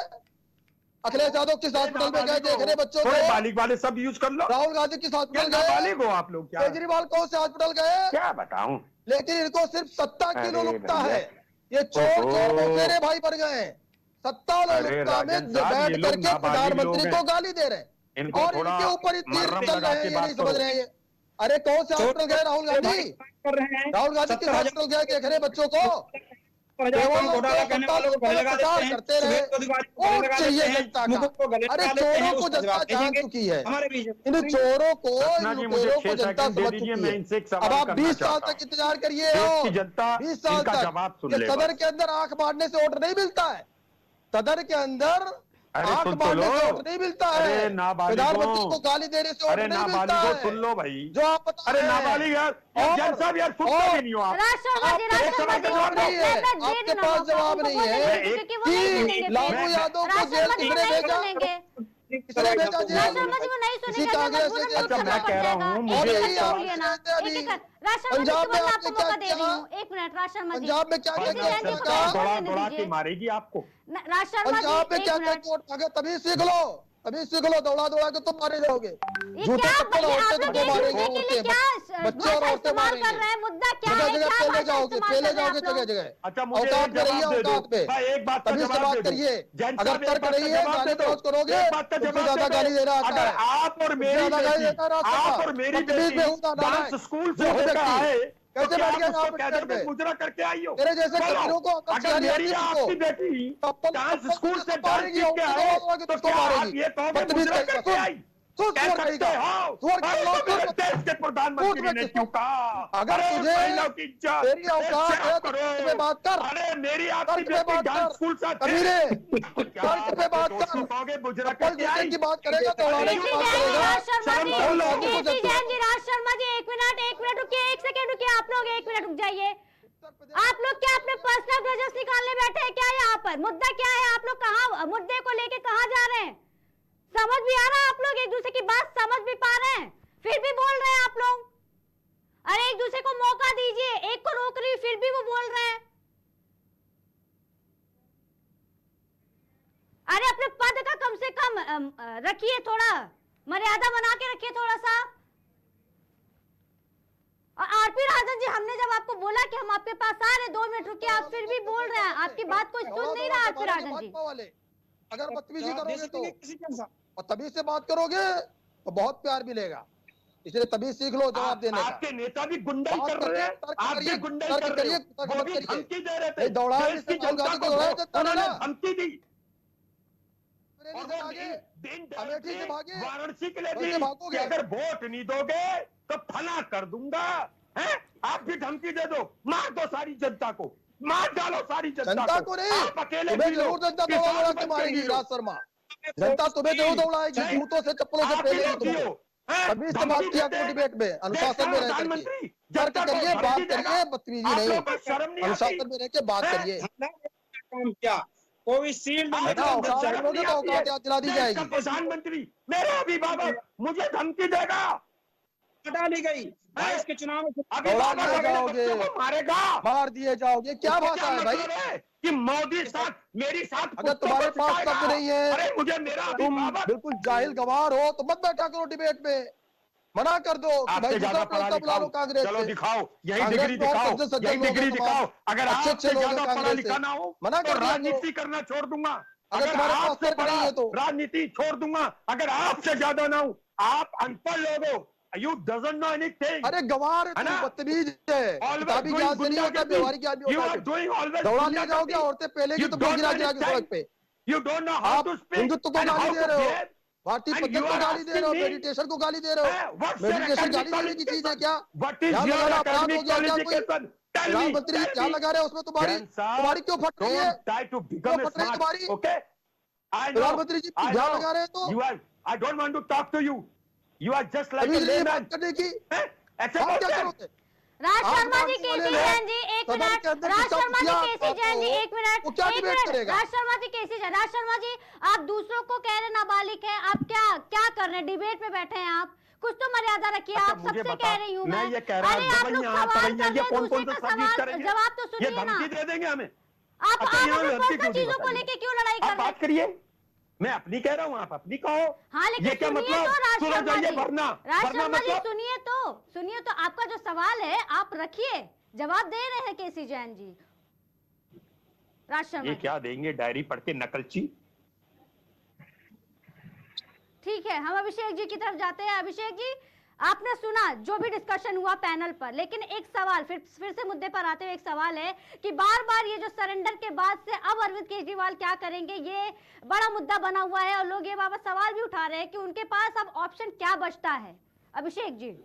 अखिलेश यादव किस हॉस्पिटल में गए देखने बच्चों को? बालिग वाले सब यूज कर लो। राहुल गांधी किस हॉस्पिटल गए? बालिग हो आप लोग क्या? केजरीवाल कौन से हॉस्पिटल गए? क्या बताऊं? लेकिन इनको सिर्फ सत्ता की लोलुपता है। ये चोर मोचेरे भाई बन गए हैं, सत्ता लोलुपता में बैठ करके प्रधानमंत्री को गाली दे रहे हैं, और इनके ऊपर ही तीर चल रहे हैं, ये नहीं समझ रहे हैं। अरे कौन से हॉस्पिटल गए राहुल गांधी? राहुल गांधी किस हॉस्पिटल गए देखने बच्चों को? प्रचार करते रहे, वोट चाहिए जनता का। अरे चोरों को जनता जान चुकी है, इन चोरों को जनता समझ चुकी है। अब आप 20 साल तक इंतजार करिए, 20 साल तक सदन के अंदर आंख मारने से वोट नहीं मिलता है, सदन के अंदर आंख मारने से वोट नहीं मिलता है, प्रधानमंत्री को गाली देने से वोट नहीं मिलता है। सुन लो भाई, जो आप बता रहे हैं। नाबालिग यार, साहब यार सुनते भी नहीं हो आप। आपके पास जवाब नहीं है कि लालू यादव को जेल किसने भेजा? इसलिए भेजा जेल। राज शर्मा जी वो नहीं इसी सुनेंगे, कांग्रेस मजबूरन के म्यूट करना मैं कह पड़ रहा जाएगा। हूँ, एक मुझे मिनट एक तो सवाल- बोलिए ना, अभी एक एक राज शर्मा जी पंजाब को में बोलने आपने आपको क्या मौका दे रही किया? हूँ। एक मिनट राज शर्मा जी, पंजाब में क्या क्या केसी किया जैन जी को सरकार? बोलने दौड़ा दौड़ा दीजिए। के मारेगी आपको। राज शर्मा पंजाब में जी क्या एक क्या मिनट, कोर्ट भागे, तभी सीख लो, तभी सीख लो। दौड़ा दौड़ा के तुम मारे जाओगे। ये जूते क्या चप्पल ये आप औरतें लोग तुमको एक मारेंगे, दूसरे के लिए औरतें, क्या बच्चे और भाषा औरतें इस्तेमाल कर मारेंगे। रहे हैं? मुद्दा क्या जगह है? जगह क्या पेले भाषा जाओगे, इस्तेमाल पेले कर रहे हैं जाओगे आप जगह लोग? जगह। अच्छा मुझे औकात एक में रहिए, जवाब दे दो औकात में। भाई, एक बात का तभी से जवाब बात दे दो। करिए। जैन अगर साहब, एक तर्क बात का नहीं है, जवाब गाली दे दो। गलौज करोगे, एक बात का तुमसे जवाब ज्यादा दे गाली दो। देना आता अगर है। आप और तुमसे मेरी ज्यादा गाली बेटी, देता है राज आप शर्मा। और मेरी बदतमीज बेटी बेहुदा नालायक। डांस स्कूल से मूर्ख होकर व्यक्ति। आए, तो कैसे क्या बैठ आप गए उसको यहाँ कैडर पे? में गुजरा करके आई हो? तेरे जैसे बोलो। कमीनों को अकल अगर सिखानी आती मेरी है आपकी तुमको। बेटी चप्पल डांस चप्पल स्कूल तुझे से तो डांस मारेगी, सीख के औरतें आए, दौड़ा के तो तुझको क्या आप मारेगी। ये कहोगे बदतमीज गुजरा कहीं का। करके आई? सुन कह सुअर सकते कहीं का। हो? सुअर अरे का तो मेरे देश के प्रधानमंत्री ने क्यों कहा? अगर अरे तुझे महिलाओं की इज्जत तेरी औकात इससे है आप तो करो। तर्क पे बात कर। अरे मेरी आपकी तर्क पे बेटी बात डांस कर। स्कूल से कमीने, क्या तर्क पे आप बात दोषी कर। कहोगे गुजरा चप्पल करके जूते आई? की बात करेगा, दौड़ाने की केसी बात जैन जी, करेगा। राज शर्मा शर्म जी, कर लो। केसी जैन जी, राज शर्मा जी, एक मिनट रुकिए, एक सेकंड रुकिए। आप लोग एक मिनट रुक जाइए। आप लोग क्या अपने पर्सनल ग्रजेस निकालने बैठे हैं क्या? यहाँ पर मुद्दा क्या है? आप लोग कहाँ मुद्दे को लेके कहाँ जा रहे हैं? समझ भी आ रहा है? आप लोग एक दूसरे की बात समझ भी पा रहे हैं, फिर भी बोल रहे हैं आप लोग। अरे एक दूसरे को मौका दीजिए, एक को रोक रही फिर भी वो बोल रहे हैं। अरे अपने पद का कम से कम रखिए, थोड़ा मर्यादा बना के रखिए थोड़ा सा। और आरपी राजन जी, हमने जब आपको बोला कि हम आपके पास आ रहे 2 मिनट रुकिए, आप फिर भी बोल रहे हैं। आपकी बात कोई सुन नहीं रहा आरपी राजन जी। अगर बदतमीजी जवाब दे करोगे तो, सकेंगे किसी के साथ? और तभी से बात करोगे तो बहुत प्यार मिलेगा। इसलिए तभी सीख लो जवाब देने का। आपके नेता भी गुंडाई बात कर रहे हैं, तर्क आप करिए, भी गुंडाई तर्क कर रहे करिए, हो। तर्क वो मत भी करिए। धमकी दे रहे थे, नहीं, दौड़ा देश की जनता गांधी को को दौड़ाया जनता ने उन्होंने ना। धमकी दी। अमेठी और से वो भागे, दिन अमेठी से भागे। वाराणसी के लिए कैसे दी भागोगे? कि अगर वोट नहीं दोगे तो फला कर दूंगा। हैं? आप भी धमकी दे दो, मार दो सारी जनता को, मार डालो सारी जनता को नहीं, आप अकेले तुम्हें जी लो, जरूर जनता किसान दौड़ा दौड़ा के बन के मारेगी जी लो। राज शर्मा। जनता तुम्हें जरूर दौड़ाएगी, नहीं, जूतों से चप्पलों से आप ही पहलेगी लोग तुमको। जियो, हैं? तभी से धमकी बात किया देते करो हैं। डिबेट में, अनुशासन में रह करके। प्रधानमंत्री तर्क जनता को करिए, धमकी बात देगा। करिए, बदतमीजी आप नहीं। लोगों को शर्म नहीं आती? अनुशासन में रह के बात हैं? करिए। काम किया कोविशील्ड आप में ना, लोगों को औकात शर्म लोगे नहीं तो आती है? औकात याद दिला दी देश का जाएगी। प्रधानमंत्री मेरे अभिभावक मुझे धमकी देगा, हटा ली गई 22 के चुनाव में। अभिभावक दौड़ा अपने जाओगे। बच्चों को मारेगा। मार दिए जाओगे, क्या इसका भाषा है भाई? मतलब है कि मोदी साथ मेरी साथ अगर कुत्तों तुम्हारे को पास सिखाएगा। शब्द नहीं है, अरे मुझे मेरा तुम अभिभावक बिल्कुल जाहिल गवार हो, तो मत बैठा करो डिबेट में। मना कर दो कि आपसे भाई ज्यादा दूसरा पढ़ा प्रस्ताव बुला लो लिखा कांग्रेस चलो से। दिखाओ, यही कांग्रेस डिग्री में और दिखाओ, सज्जन सज्जन यही लोग हैं डिग्री तमाम। दिखाओ। अगर अच्छे आपसे लोग हैं ज्यादा पढ़ा कांग्रेस लिखा से। ना हो मना तो कर दिया राजनीति करो। करना छोड़ दूंगा। अगर अगर तुम्हारे पास आपसे तर्क नहीं पढ़ा है तो। राजनीति छोड़ दूंगा। अगर आपसे ज्यादा ना हो, आप अनपढ़ लोग हो, यू डजंट नो एनीथिंग। अरे गवार है है तुम, ना? बदतमीज है। किताबी ज्ञान से नहीं होता, व्यवहारिक ज्ञान भी You होता are है। doing always दौड़ा लिए गुंडागर्दी। जाओगे, औरतें पहलेगी You तुमको don't गिरा गिरा के understand. सड़क पे। You don't know how आप to speak हिंदुत्व को and गाली how दे to रहे हो, behave. भारतीय And पद्धति you को are गाली दे रहे हो, asking me, मेडिटेशन को गाली दे रहे हो। what's your मेडिटेशन academic गाली देने की चीज है क्या? What is यहाँ your लगाना अपराध हो academic गया क्या? कोई qualification? Tell me, प्रधानमंत्री tell क्या me. लगा रहे हो उसमें तुम्हारी Jan साहब, तुम्हारी क्यों फट रही है? Don't try to become क्यों a फट रही है smart, तुम्हारी? okay? I know. प्रधानमंत्री जी I ध्यान know. लगा रहे हैं तो You are. I don't want to talk to you. You are just like अभी a नहीं layman. बात करने की। हैं? ऐसे आप बोलते क्या हैं? करोगे? राज आप शर्मा जी, मानने वाले केसी लोग जैन जी, एक सदन मिनट। के अंदर राज जिसका शर्मा जी, मुखिया केसी जैन जी, हो, एक मिनट, वो क्या एक डिबेट मिनट। करेगा? राज शर्मा जी, केसी जैन, राज शर्मा जी, आप दूसरों को कह रहे नाबालिग है, आप क्या क्या कर रहे हैं? डिबेट में बैठे हैं आप, कुछ तो मर्यादा रखिए। अच्छा, आप मुझे सबसे बता, कह रही हूँ मैं ये कह रहा अरे आप लोग दवाइयाँ, सवाल दवाइयाँ, कर ये रहे हैं, कौन-कौन दूसरे से का सर्विस सवाल करेंगे? जवाब तो ये सुनिए ना। धमकी दे देंगे हमें। आप अच्छा, इन्होंने अपने लड़की पर्सनल क्यों चीजों को बताई? लेके क्यों लड़ाई आप कर रहे बात हैं? करिए, मैं अपनी कह रहा हूँ, आप अपनी कहो। हाँ ये लेकिन क्या सुनिए मतलब? तो राज सुनो शर्मा जाइए जी, वरना राज वरना शर्मा जी, मतलब सुनिए तो आपका जो सवाल है आप रखिए, जवाब दे रहे हैं केसी जैन जी। राज शर्मा ये जी, क्या देंगे डायरी पढ़ के नकलची? ठीक है, हम अभिषेक जी की तरफ जाते हैं। अभिषेक जी, आपने सुना जो भी डिस्कशन हुआ पैनल पर, लेकिन एक सवाल फिर से मुद्दे पर आते हुए एक सवाल है कि बार बार ये जो सरेंडर के बाद से अब अरविंद केजरीवाल क्या करेंगे, ये बड़ा मुद्दा बना हुआ है और लोग ये बाबा सवाल भी उठा रहे हैं कि उनके पास अब ऑप्शन क्या बचता है। अभिषेक जी,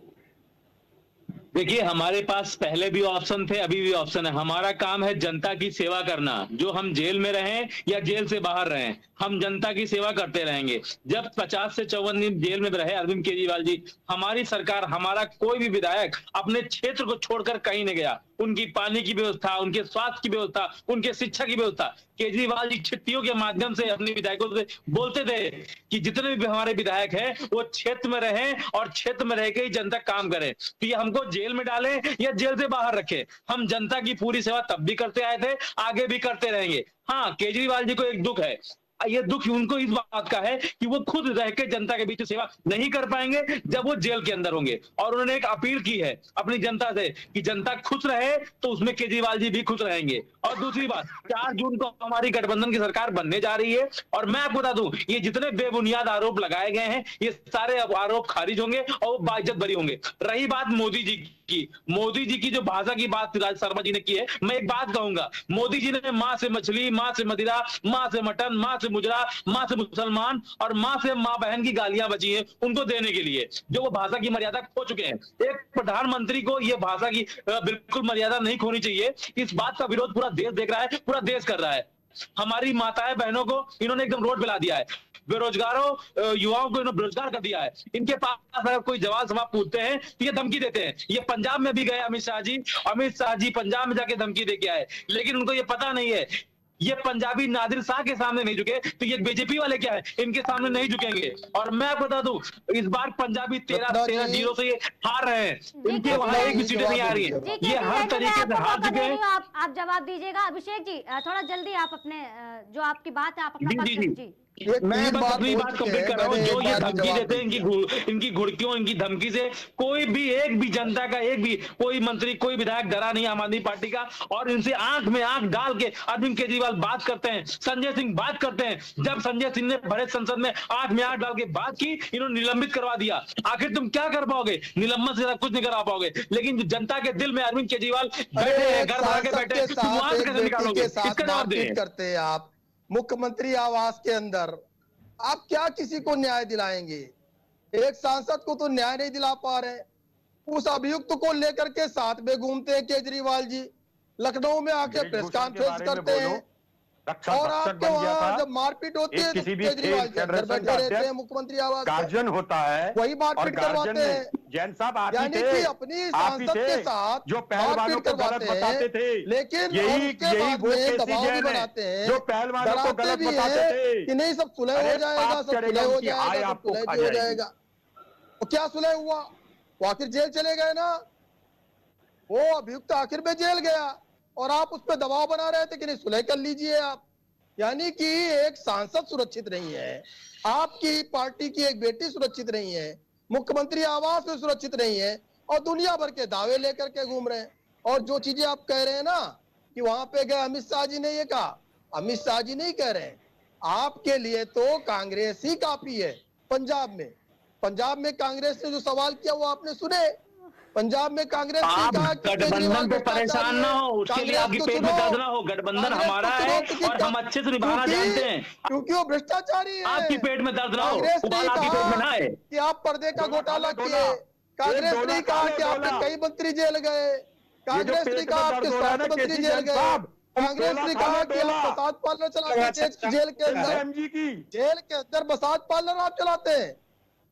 देखिए, हमारे पास पहले भी ऑप्शन थे, अभी भी ऑप्शन है। हमारा काम है जनता की सेवा करना। जो हम जेल में रहें या जेल से बाहर रहें, हम जनता की सेवा करते रहेंगे। जब 50 से 54 दिन जेल में रहे अरविंद केजरीवाल जी, हमारी सरकार, हमारा कोई भी विधायक अपने क्षेत्र को छोड़कर कहीं नहीं गया। उनकी पानी की व्यवस्था, उनके स्वास्थ्य की व्यवस्था, उनके शिक्षा की व्यवस्था। केजरीवाल जी चिट्ठियों के माध्यम से अपने विधायकों से बोलते थे कि जितने भी हमारे विधायक हैं वो क्षेत्र में रहें और क्षेत्र में रह के ही जनता काम करें। तो ये हमको जेल में डालें या जेल से बाहर रखें, हम जनता की पूरी सेवा तब भी करते आए थे, आगे भी करते रहेंगे। हाँ, केजरीवाल जी को एक दुख है, ये दुख उनको इस बात का है कि वो खुद रह के जनता के बीच सेवा नहीं कर पाएंगे जब वो जेल के अंदर होंगे। और उन्होंने एक अपील की है अपनी जनता से कि जनता खुश रहे तो उसमें केजरीवाल जी भी खुश रहेंगे। और दूसरी बात, 4 जून को हमारी गठबंधन की सरकार बनने जा रही है और मैं आपको बता दूं, ये जितने बेबुनियाद आरोप लगाए गए हैं ये सारे आरोप खारिज होंगे और वो बाइज्जत बरी होंगे। रही बात मोदी जी की जो भाषा की बात राज शर्मा जी ने की है, मैं एक बात कहूंगा, मोदी जी ने मां से मछली, मां से मदिरा, मां से मटन, मां से मुजरा, मां से मुसलमान और मां से मां बहन की गालियां बची हैं उनको देने के लिए, जो वो भाषा की मर्यादा खो चुके हैं। एक प्रधानमंत्री को ये भाषा की बिल्कुल मर्यादा नहीं खोनी चाहिए। इस बात का विरोध पूरा देश देख रहा है, पूरा देश कर रहा है। हमारी माताएं बहनों को इन्होंने एकदम रोड पे ला दिया है, बेरोजगारों युवाओं को इन्होंने बेरोजगार कर दिया है। इनके पास अगर कोई जवाब सवाल पूछते हैं तो ये धमकी देते हैं। ये पंजाब में भी गए अमित शाह जी पंजाब में जाके धमकी दे के आए, लेकिन उनको ये पता नहीं है ये पंजाबी नादिर शाह के सामने नहीं झुके तो ये बीजेपी वाले क्या है, इनके सामने नहीं झुकेंगे। और मैं बता दूं, इस बार पंजाबी 13-0 से ये हार रहे हैं, इनके वहां एक भी सीटें नहीं आ रही है, ये हर तरीके से हार चुके हैं। आप जवाब दीजिएगा। अभिषेक जी थोड़ा जल्दी आप अपने जो आपकी बात है आप अपना जी, पक्ष जी, जी। मैं बस अपनी बात कंप्लीट कर रहा हूँ। जो ये धमकी देते हैं इनकी घुड़कियों, इनकी धमकी से कोई भी एक भी जनता का एक भी कोई मंत्री, कोई विधायक डरा नहीं आम आदमी पार्टी का। और इनसे आंख में आंख डाल के अरविंद केजरीवाल बात करते हैं, संजय सिंह बात करते हैं। जब संजय सिंह ने भरे संसद में आंख में आंख डाल के बात की, इन्होंने निलंबित करवा दिया। आखिर तुम क्या कर पाओगे, निलंबन से कुछ नहीं करा पाओगे। लेकिन जनता के दिल में अरविंद केजरीवाल बैठे हैं, घर भर के बैठे, तुम वहां से कैसे निकालोगे, इसका जवाब दें। करते हैं आप मुख्यमंत्री आवास के अंदर, आप क्या किसी को न्याय दिलाएंगे? एक सांसद को तो न्याय नहीं दिला पा रहे। उस अभियुक्त को लेकर के साथ में घूमते हैं केजरीवाल जी, लखनऊ में आके प्रेस कॉन्फ्रेंस करते हैं और आपके वहां जब मारपीट होती है तो केजरीवाल जी अंदर बैठे रहते हैं मुख्यमंत्री आवास गार्जियन होता है, वही मारपीट करवाते हैं। जैन साहब आप ही यानी थे, कि अपनी सांसद के साथ जो पहलवानों को गलत बताते थे, लेकिन यही वो दबाव भी बनाते हैं, जो पहलवानों को गलत बताते थे कि नहीं सब सुलह हो जाएगा, सब सुलह हो जाएगा, सब सुलह हो जाएगा। तो क्या सुलह हुआ? वो आखिर जेल चले गए ना, वो अभियुक्त आखिर में जेल गया और आप उस पर दबाव बना रहे थे कि नहीं सुलह कर लीजिए आप। यानी कि एक सांसद सुरक्षित नहीं है, आपकी पार्टी की एक बेटी सुरक्षित नहीं है, मुख्यमंत्री आवास में सुरक्षित नहीं है और दुनिया भर के दावे लेकर के घूम रहे हैं। और जो चीजें आप कह रहे हैं ना कि वहां पे गए अमित शाह जी ने ये कहा, अमित शाह जी नहीं कह रहे, आपके लिए तो कांग्रेस ही काफी है। पंजाब में कांग्रेस ने जो सवाल किया वो आपने सुने। पंजाब में कांग्रेस ने कहा कि गठबंधन पे परेशान ना हो, उसके लिए आपकी पेट में दर्द ना हो। गठबंधन हमारा है और हम अच्छे से निभाना जानते हैं, क्योंकि वो भ्रष्टाचारी है। आपकी पेट में दर्द ना हो, कांग्रेस ने उबाल आपकी पेट में ना आए कि आप पर्दे का घोटाला किए, कांग्रेस ने कहा कि आपके कई मंत्री जेल गए, कांग्रेस ने कहा आपके स्वास्थ्य मंत्री जेल गए, कांग्रेस ने कहा कि आप मसाज पार्लर चलाते थे जेल के अंदर मसाज पार्लर आप चलाते हैं।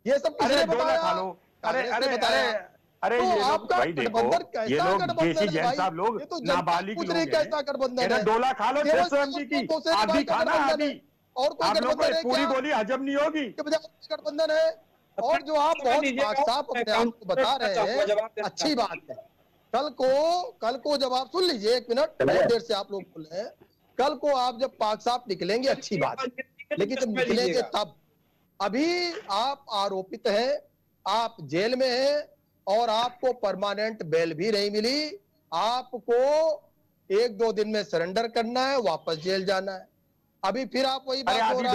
ये सब किसने बताया? अरे तो ये लोग आपका भाई देखो, ये लोग देसी जैन साहब लोग नाबालिग लोग हैं। कैसा गठबंधन है? डोला खा लो 600 MG की, आधी खाना आधी, और कोई आप लोग गठबंधन है पूरी क्या? गोली हजम नहीं होगी। गठबंधन है। और जो आप बहुत साफ अपने आप को बता रहे हैं, अच्छी बात है। कल को जब आप सुन लीजिए, एक मिनट, बहुत देर से आप लोग बोले हैं, कल को आप जब पाक साफ निकलेंगे अच्छी बात है, लेकिन जब निकलेंगे तब, अभी आप आरोपित हैं, आप जेल में हैं और आपको परमानेंट बेल भी नहीं मिली। आपको 1-2 दिन में सरेंडर करना है, वापस जेल जाना है। अभी फिर आप वही बात हो रहा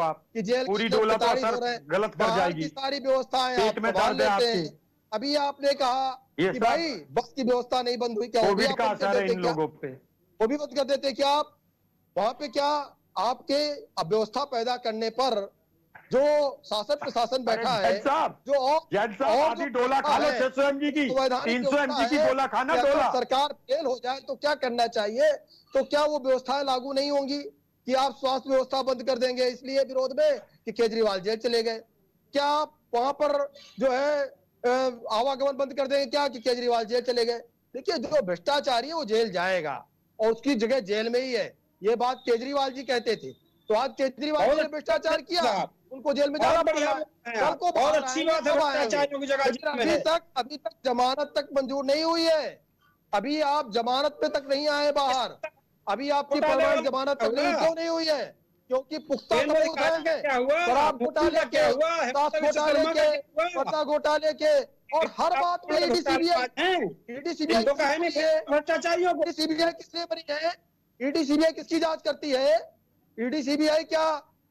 है कि जेल पूरी डोला तो असर गलत कर जाएगी, सारी व्यवस्थाएं पेट में दर्द है आपकी। अभी आपने कहा कि भाई बस की व्यवस्था नहीं बंद हुई, क्या कोविड का असर है इन लोगों पे, वो भी बंद कर देते क्या आप? वहां पे क्या आपके अव्यवस्था पैदा करने पर जो शासन प्रशासन बैठा है, जो आधी डोला खा लो 600 MG की, 300 MG की डोला खाना डोला। सरकार फेल हो जाए तो क्या करना चाहिए? तो क्या वो व्यवस्थाएं लागू नहीं होंगी कि आप स्वास्थ्य व्यवस्था बंद कर देंगे इसलिए विरोध में कि केजरीवाल जेल चले गए? क्या आप वहां पर जो है आवागमन बंद कर देंगे क्या कि केजरीवाल जेल चले गए? देखिए जो भ्रष्टाचारी है वो जेल जाएगा और उसकी जगह जेल में ही है। ये बात केजरीवाल जी कहते थे, तो आज केजरीवाल जी ने भ्रष्टाचार किया, उनको जेल में जाना पड़ रहा है। कल को बहुत अच्छी बात है, भ्रष्टाचारियों की जगह जेल में है। अभी तक जमानत तक मंजूर नहीं हुई है। अभी आप जमानत पे तक नहीं आए बाहर, अभी आपकी परमानेंट जमानत तक नहीं, क्यों नहीं हुई है? क्योंकि पुख्ता सबूत है शराब घोटाले के, सात घोटाले के, पता घोटाले के, और हर बात में ईडी सीबीआई भ्रष्टाचारियों को सीबीआई किसने बनी है? ईडी सीबीआई किसकी जांच करती है? ईडी सीबीआई क्या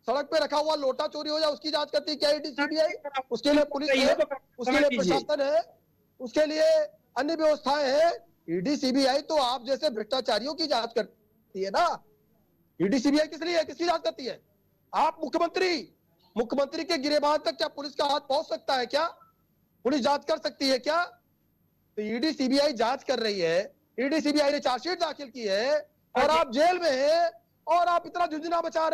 सड़क पे रखा हुआ लोटा चोरी हो जाए उसकी जांच करती है क्या ईडी सीबीआई? उसके लिए पुलिस है, उसके लिए प्रशासन है, उसके लिए अन्य व्यवस्थाएं हैं। ईडी सीबीआई तो आप जैसे भ्रष्टाचारियों की जांच करती है ना। ईडी सीबीआई किस लिए है, किसकी जांच करती है? आप मुख्यमंत्री के गिरेबान तक क्या पुलिस का हाथ पहुंच सकता है क्या? पुलिस जांच कर सकती है क्या? तो ईडी सीबीआई जांच कर रही है, ईडी सीबीआई ने चार्जशीट दाखिल की है और आप जेल में हैं और आप इतना झुंझुना बजा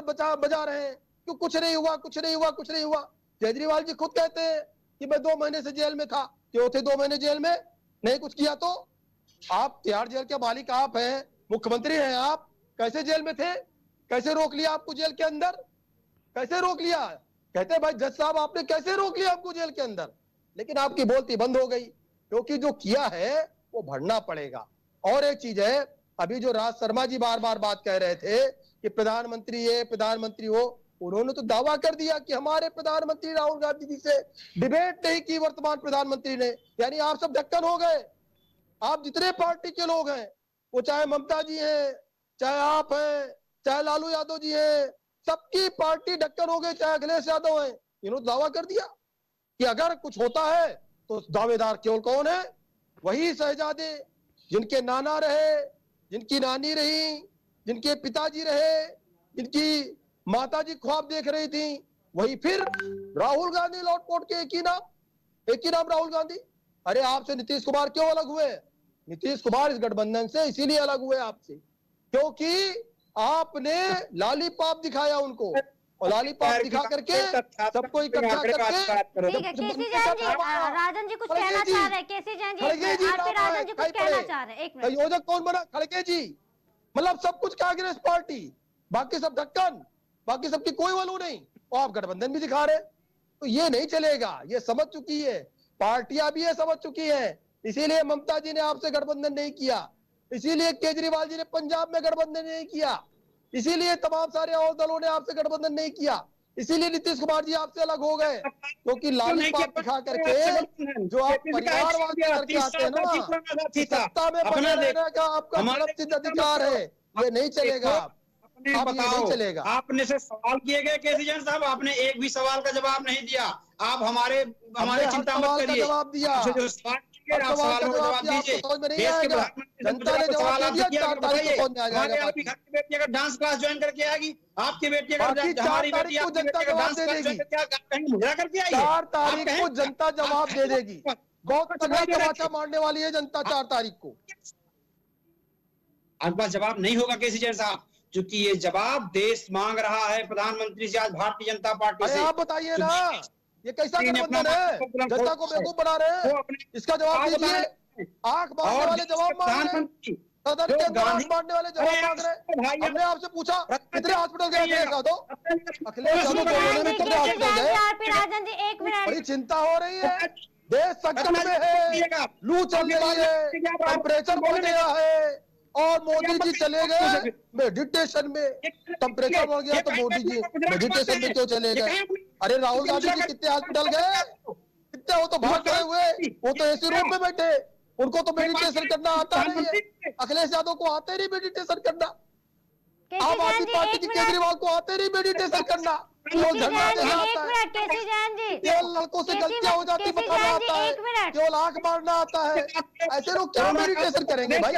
रहे हैं कि कुछ नहीं हुआ, कुछ नहीं हुआ, कुछ नहीं हुआ। केजरीवाल जी खुद कहते हैं कि मैं 2 महीने से जेल में था। क्यों थे 2 महीने जेल में? नहीं कुछ किया तो? आप तिहाड़ जेल के मालिक आप हैं, मुख्यमंत्री हैं आप, कैसे जेल में थे? कैसे रोक लिया आपको जेल के अंदर? कैसे रोक लिया? कहते भाई जज साहब आपने कैसे रोक लिया आपको जेल के अंदर? लेकिन आपकी बोलती बंद हो गई, क्योंकि जो किया है वो भरना पड़ेगा। और एक चीज है, अभी जो राज शर्मा जी बार बार बात कह रहे थे कि प्रधानमंत्री ये प्रधानमंत्री हो, उन्होंने तो दावा कर दिया कि हमारे प्रधानमंत्री राहुल गांधी जी से डिबेट नहीं की वर्तमान प्रधानमंत्री ने। यानी आप सब ढक्कन हो गए। आप जितने पार्टी के लोग हैं, वो चाहे ममता जी हैं, चाहे आप हैं, चाहे लालू यादव जी हैं, सबकी पार्टी ढक्कन हो गई, चाहे अखिलेश यादव हैं। इन्होंने दावा कर दिया कि अगर कुछ होता है तो दावेदार केवल कौन है? वही शहजादे जिनके नाना रहे, जिनकी नानी रही, जिनके पिताजी रहे, जिनकी माताजी ख्वाब देख रही थी, वही फिर राहुल गांधी लौट के एक ही नाम राहुल गांधी। अरे आपसे नीतीश कुमार क्यों अलग हुए? नीतीश कुमार इस गठबंधन से इसीलिए अलग हुए आपसे क्योंकि आपने लालीपाप दिखाया उनको, और लालीपाप दिखा करके सबको इकट्ठा करके। ठीक है केसी जैन जी, राजन जी कुछ कहना चाह रहे हैं। केसी जैन जी, आरपी राजन जी कुछ कहना चाह रहे हैं। एक मिनट। संयोजक कौन बना? खड़गे जी। मतलब सब कुछ कांग्रेस पार्टी, बाकी सब ढक्कन, बाकी सबकी कोई वैल्यू नहीं, और आप गठबंधन भी दिखा रहे। तो ये नहीं चलेगा, ये समझ चुकी है पार्टियां भी ये समझ चुकी है। इसीलिए ममता जी ने आपसे गठबंधन नहीं किया, इसीलिए केजरीवाल जी ने पंजाब में गठबंधन नहीं किया, इसीलिए तमाम सारे और दलों ने आपसे गठबंधन नहीं किया, इसीलिए नीतीश कुमार जी आपसे अलग हो गए। क्योंकि लालीपाप दिखा करके जो आप परिवारवाद करके आते हैं ना, सत्ता में बने रहने का आपका सुरक्षित अधिकार है, ये नहीं चलेगा। अब ये नहीं चलेगा। आपने से सवाल किए गए केसी जैन साहब, आपने एक भी सवाल का जवाब नहीं दिया। आप हमारे चिंता मत करिए, जवाब दिया, सवाल का जवाब दीजिए। जनता ने जवाब दिया, 4 तारीख को समझ में आ जाएगा। आपकी बेटी अगर डांस क्लास ज्वाइन करके आएगी, आपकी बेटी अगर हमारी बेटी जनता जवाब दे देगी। 4 तारीख को जनता जवाब दे देगी। बहुत तगड़ा तमाचा मारने वाली है जनता 4 तारीख को। आपके पास जवाब नहीं होगा केसी जैन साहब, क्योंकि ये जवाब देश मांग रहा है प्रधानमंत्री से, आज भारतीय जनता पार्टी से। आप बताइए ना, ये कैसा गठबंधन है? जनता को बेवकूफ बना रहे हैं, इसका जवाब दीजिए। आंख मारने वाले जवाब मांग रहे हैं, सदन के अंदर आंख मारने वाले जवाब मांग रहे हैं। हमने आपसे पूछा कितने हॉस्पिटल गए अखिलेश यादव? अखिलेश यादव बोलने में कितने हॉस्पिटल गए? बड़ी चिंता हो रही है, देश संकट में है, लू चल रही है, टेम्परेचर बढ़ गया है, और मोदी जी चले गए मेडिटेशन में। टेम्परेचर बढ़ गया तो मोदी जी मेडिटेशन में क्यों चले गए? अरे राहुल गांधी जी कितने हॉस्पिटल गए? कितने? वो तो भाग गए हुए, वो तो एसी रूम में बैठे, उनको तो मेडिटेशन करना आता नहीं है। अखिलेश यादव को आते नहीं मेडिटेशन करना, आम आदमी पार्टी की केजरीवाल को आते नहीं मेडिटेशन करना। केवल लड़कों से गलतियां हो जाती बताना आता है, केवल आंख मारना आता है। ऐसे लोग क्या मेडिटेशन करेंगे भाई,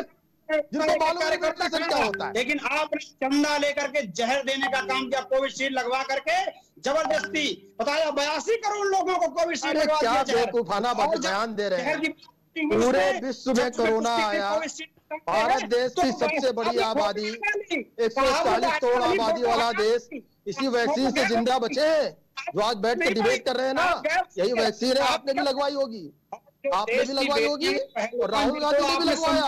जिनको मालूम है मेडिटेशन क्या होता है? लेकिन आपने चंदा लेकर के जहर देने का काम किया, कोविशील्ड लगवा करके जबरदस्ती बताया 82 करोड़ लोगों को कोविशील्ड लगवा दिया। क्या बेवकूफाना बयान दे रहे हैं। पूरे विश्व में कोरोना आया, भारत देश की सबसे बड़ी आबादी, 140 करोड़ आबादी वाला देश, इसी वैक्सीन से जिंदा बचे हैं। जो आज बैठ के डिबेट कर रहे हैं ना, यही वैक्सीन है, आपने भी लगवाई होगी। आपने भी लगवाई होगी और राहुल गांधी ने भी लगवाया,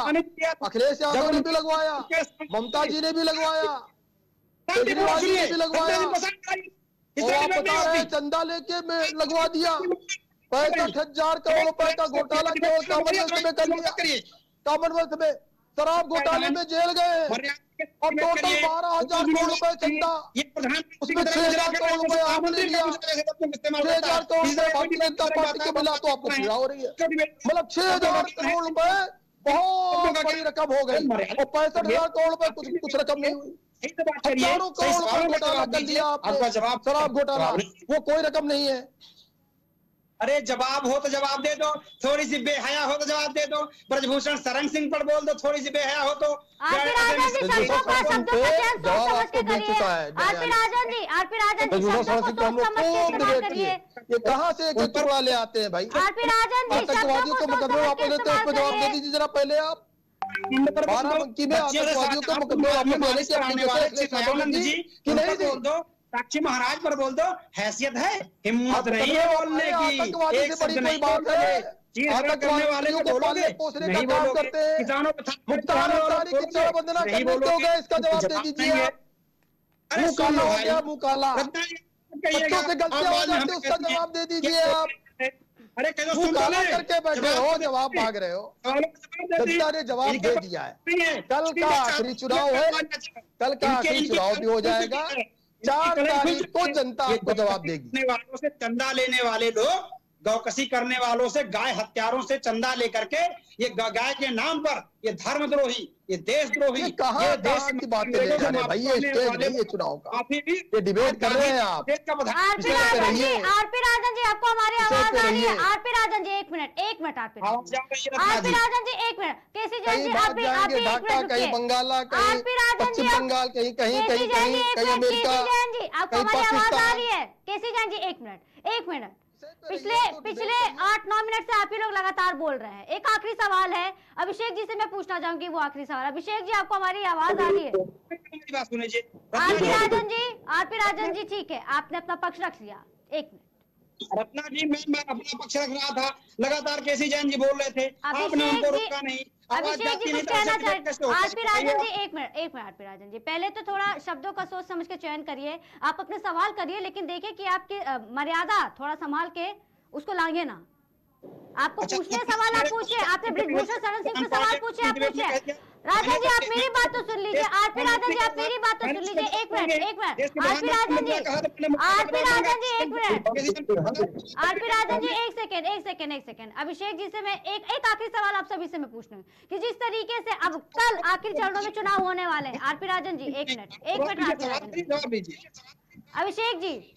अखिलेश यादव ने भी लगवाया, ममता जी ने भी लगवाया, केजरीवाल जी ने भी लगवाया, और आप बता रहे हैं चंदा लेके मैं लगवा दिया। 65,000 करोड़ रुपए का घोटाला केवल कॉमनवेल्थ में कर लिया, कॉमनवेल्थ में शराब घोटाले में जेल गए और टोटल 12,000 करोड़ रुपए चंदा, उसमें 6,000 करोड़ रुपए आपने लिया, 6,000 करोड़ रुपए भारतीय जनता पार्टी को मिला, तो आपको पीड़ा हो रही है। मतलब 6,000 करोड़ रुपए बहुत बड़ी रकम हो गई और 65,000 करोड़ रुपए कुछ रकम नहीं हुई। हजारों करोड़ रुपए घोटाला कर दिया आपने, शराब घोटाला, वो कोई रकम नहीं है। अरे जवाब हो तो जवाब दे दो, थोड़ी सी बेहया हो तो जवाब दे दो। ब्रजभूषण शरण सिंह पर बोल दो, थोड़ी सी बेहया हो तो। आरपी राजन जी शब्दों का चयन सोच समझ के करिए। आरपी राजन जी शब्दों को सोच समझ के इस्तेमाल करिए। ये कहाँ से एक टुकड़ा ले आते हैं भाई? आरपी राजन जी आतंकवादियों को मुकदमे वापस देते हैं, उस पर जवाब दे दीजिए जरा पहले आप। बाराबंकी में आतंकवादियों को मुकदमे वापस देने की अपनी कि नहीं बोल दो, साक्षी महाराज पर बोल दो, हैसियत है, हिम्मत नहीं है बोलने की। आतंकवादी से बड़ी कोई बात है? आतंकवादियों को पालने पोसने का काम करते हैं, मुख्तार अंसारी की चरण वंदना करने क्यों गए, इसका जवाब दे दीजिए आप। मुंह काला हो गया, मुंह काला, बच्चों से गलतियां हो जाती है, उसका जवाब दे दीजिए आप। अरे मुंह काला करके बैठे हो, जवाब मांग रहे हो। जनता ने जवाब दे दिया है, कल का आखिरी चुनाव है, कल का आखिरी चुनाव भी हो जाएगा, 4 तारीख को जनता आपको जवाब देगी। वालों से चंदा लेने वाले लोग, गौकसी करने वालों से, गाय हत्यारों से चंदा लेकर के, ये गाय के नाम पर ये धर्मद्रोही, ये देशद्रोही, ये देश की बातें ले जा रहे हैं भाई, ये स्टेज नहीं है चुनाव का, ये डिबेट कर रहे हैं आप। आरपी राजन जी आपको हमारी आवाज आ रही है? आरपी राजन जी एक मिनट आरपी राजन जी एक मिनट, केसी जैन जी आप भी एक मिनट, कहीं बंगाला, कहीं पश्चिम बंगाल, कहीं अमेरिका, आपको हमारी आवाज आ रही है? केसी जैन जी एक मिनट, पिछले 8-9 मिनट से आप ही लोग लगातार बोल रहे हैं। एक आखिरी सवाल है अभिषेक जी से, मैं पूछना चाहूंगी वो आखिरी सवाल। अभिषेक जी आपको हमारी आवाज आ रही है? आरपी राजन जी ठीक है, आपने अपना पक्ष रख लिया। एक मिनट रत्ना जी, मैं अपना पक्ष रख रहा था, लगातार केसी जैन जी बोल रहे थे, आपने उनको रोका नहीं। अभिषेक जी कुछ कहना चाहते? आरपी राजन जी एक मिनट आरपी राजन जी, पहले तो थोड़ा शब्दों का सोच समझ के चयन करिए, आप अपने सवाल करिए, लेकिन देखिए कि आपकी मर्यादा थोड़ा संभाल के उसको लांघे ना। आपको पूछने सवाल आप पूछिए, आपने ब्रजभूषण शरण सिंह से सवाल पूछे, आप पूछिए। राजन जी आप मेरी बात तो सुन लीजिए, आरपी राजन जी आप मेरी बात तो सुन लीजिए। एक मिनट आरपी राजन जी एक सेकेंड। अभिषेक जी से मैं एक आखिरी सवाल आप सभी से मैं पूछ रही हूँ कि जिस तरीके से अब कल आखिरी चरणों में चुनाव होने वाले हैं, आरपी राजन जी एक मिनट आरपी राजन जी, अभिषेक जी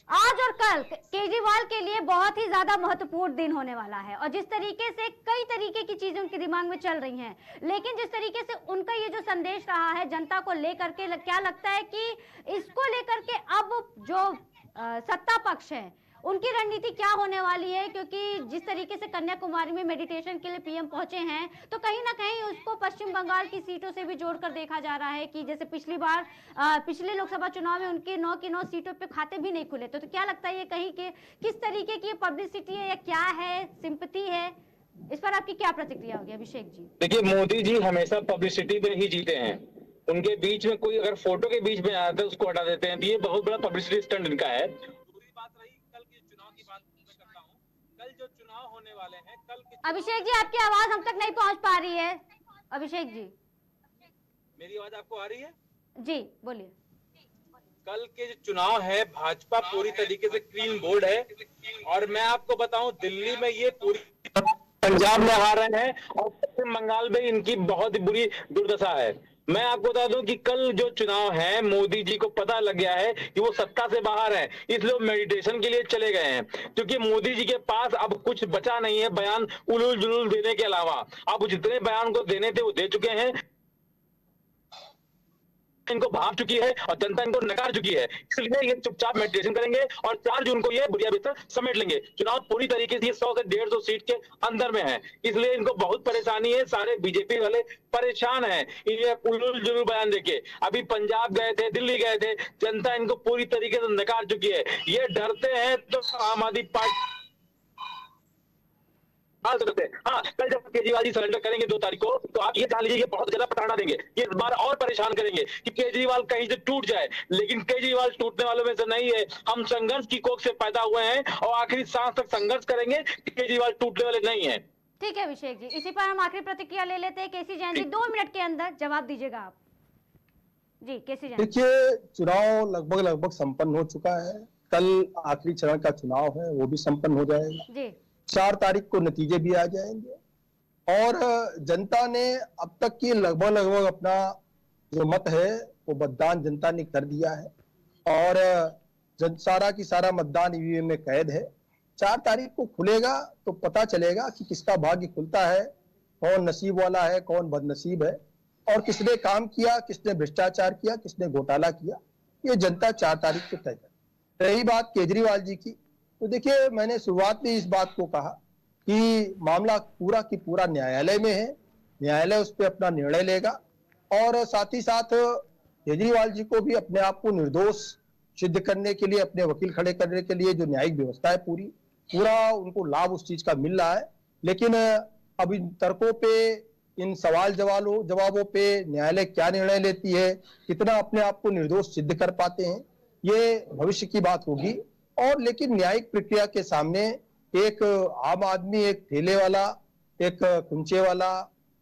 आज और कल केजरीवाल के लिए बहुत ही ज्यादा महत्वपूर्ण दिन होने वाला है, और जिस तरीके से कई तरीके की चीजें उनके दिमाग में चल रही हैं, लेकिन जिस तरीके से उनका ये जो संदेश रहा है जनता को लेकर के, क्या लगता है कि इसको लेकर के अब जो सत्ता पक्ष है उनकी रणनीति क्या होने वाली है? क्योंकि जिस तरीके से कन्याकुमारी में मेडिटेशन के लिए पीएम पहुंचे हैं, तो कहीं ना कहीं उसको पश्चिम बंगाल की सीटों से भी जोड़कर देखा जा रहा है कि जैसे पिछली बार पिछले लोकसभा चुनाव में उनकी 9 की 9 सीटों पे खाते भी नहीं खुले, तो क्या लगता है ये कहीं के किस तरीके की पब्लिसिटी है या क्या है, सिंपैथी है? इस पर आपकी क्या प्रतिक्रिया होगी अभिषेक जी? देखिए, मोदी जी हमेशा पब्लिसिटी पे ही जीते हैं। उनके बीच में कोई अगर फोटो के बीच में आता है उसको हटा देते हैं, तो ये बहुत बड़ा पब्लिसिटी स्टंट इनका है। अभिषेक जी आपकी आवाज हम तक नहीं पहुंच पा रही है। अभिषेक जी मेरी आवाज आपको आ रही है? जी बोलिए। कल के जो चुनाव है, भाजपा पूरी तरीके से क्लीन बोर्ड है, और मैं आपको बताऊं दिल्ली में ये पूरी, पंजाब में हार रहे हैं और पश्चिम बंगाल में इनकी बहुत ही बुरी दुर्दशा है। मैं आपको बता दूं कि कल जो चुनाव है, मोदी जी को पता लग गया है कि वो सत्ता से बाहर है, इसलिए वो मेडिटेशन के लिए चले गए हैं, क्योंकि मोदी जी के पास अब कुछ बचा नहीं है बयान उलूल जुलूल देने के अलावा। अब जितने बयान को देने थे वो दे चुके हैं, इनको भाग चुकी है और जनता इनको नकार चुकी है, इसलिए ये चुपचाप मेडिटेशन करेंगे और 4 जून को ये बुढ़िया बिस्तर समेट लेंगे। चुनाव पूरी तरीके से 100 से 150 सीट के अंदर में है, इसलिए इनको बहुत परेशानी है। सारे बीजेपी वाले परेशान हैं ये उलूल जुलूल बयान देके। अभी पंजाब गए थे, दिल्ली गए थे, जनता इनको पूरी तरीके से नकार चुकी है। ये डरते हैं तो आम आदमी पार्टी हाँ सकते हैं। हाँ, कल जब केजरीवाल जी सरेंडर करेंगे 2 तारीख को, तो आप ये जान लीजिए ये बहुत ज्यादा प्रताड़ना देंगे, ये इस बार और परेशान करेंगे कि केजरीवाल कहीं से टूट जाए। लेकिन केजरीवाल टूटने वालों में से नहीं है, हम संघर्ष की कोख से पैदा हुए हैं और आखिरी सांस तक संघर्ष करेंगे। केजरीवाल टूटने वाले नहीं है। ठीक है अभिषेक जी, इसी पर हम आखिरी प्रतिक्रिया ले लेते हैं। केसी जैन जी 2 मिनट के अंदर जवाब दीजिएगा आप। जी केसी जैन। देखिए, चुनाव लगभग संपन्न हो चुका है। कल आखिरी चरण का चुनाव है, वो भी संपन्न हो जाएगा। जी 4 तारीख को नतीजे भी आ जाएंगे और जनता ने अब तक की लगभग अपना जो मत है वो मतदान जनता ने कर दिया है और सारा की सारा मतदान ईवीएम में कैद है। 4 तारीख को खुलेगा तो पता चलेगा कि किसका भाग्य खुलता है, कौन नसीब वाला है, कौन बदनसीब है और किसने काम किया, किसने भ्रष्टाचार किया, किसने घोटाला किया, ये जनता 4 तारीख को तय कर। रही बात केजरीवाल जी की, तो देखिए मैंने शुरुआत में इस बात को कहा कि मामला पूरा की पूरा न्यायालय में है, न्यायालय उस पर अपना निर्णय लेगा और साथ ही साथ केजरीवाल जी को भी अपने आप को निर्दोष सिद्ध करने के लिए, अपने वकील खड़े करने के लिए जो न्यायिक व्यवस्था है पूरा उनको लाभ उस चीज का मिल रहा है। लेकिन अब इन तर्कों पे, इन सवाल जवाबों पे न्यायालय क्या निर्णय लेती है, कितना अपने आप को निर्दोष सिद्ध कर पाते हैं, ये भविष्य की बात होगी। और लेकिन न्यायिक प्रक्रिया के सामने एक आम आदमी, एक ठेले वाला, एक कुंचे वाला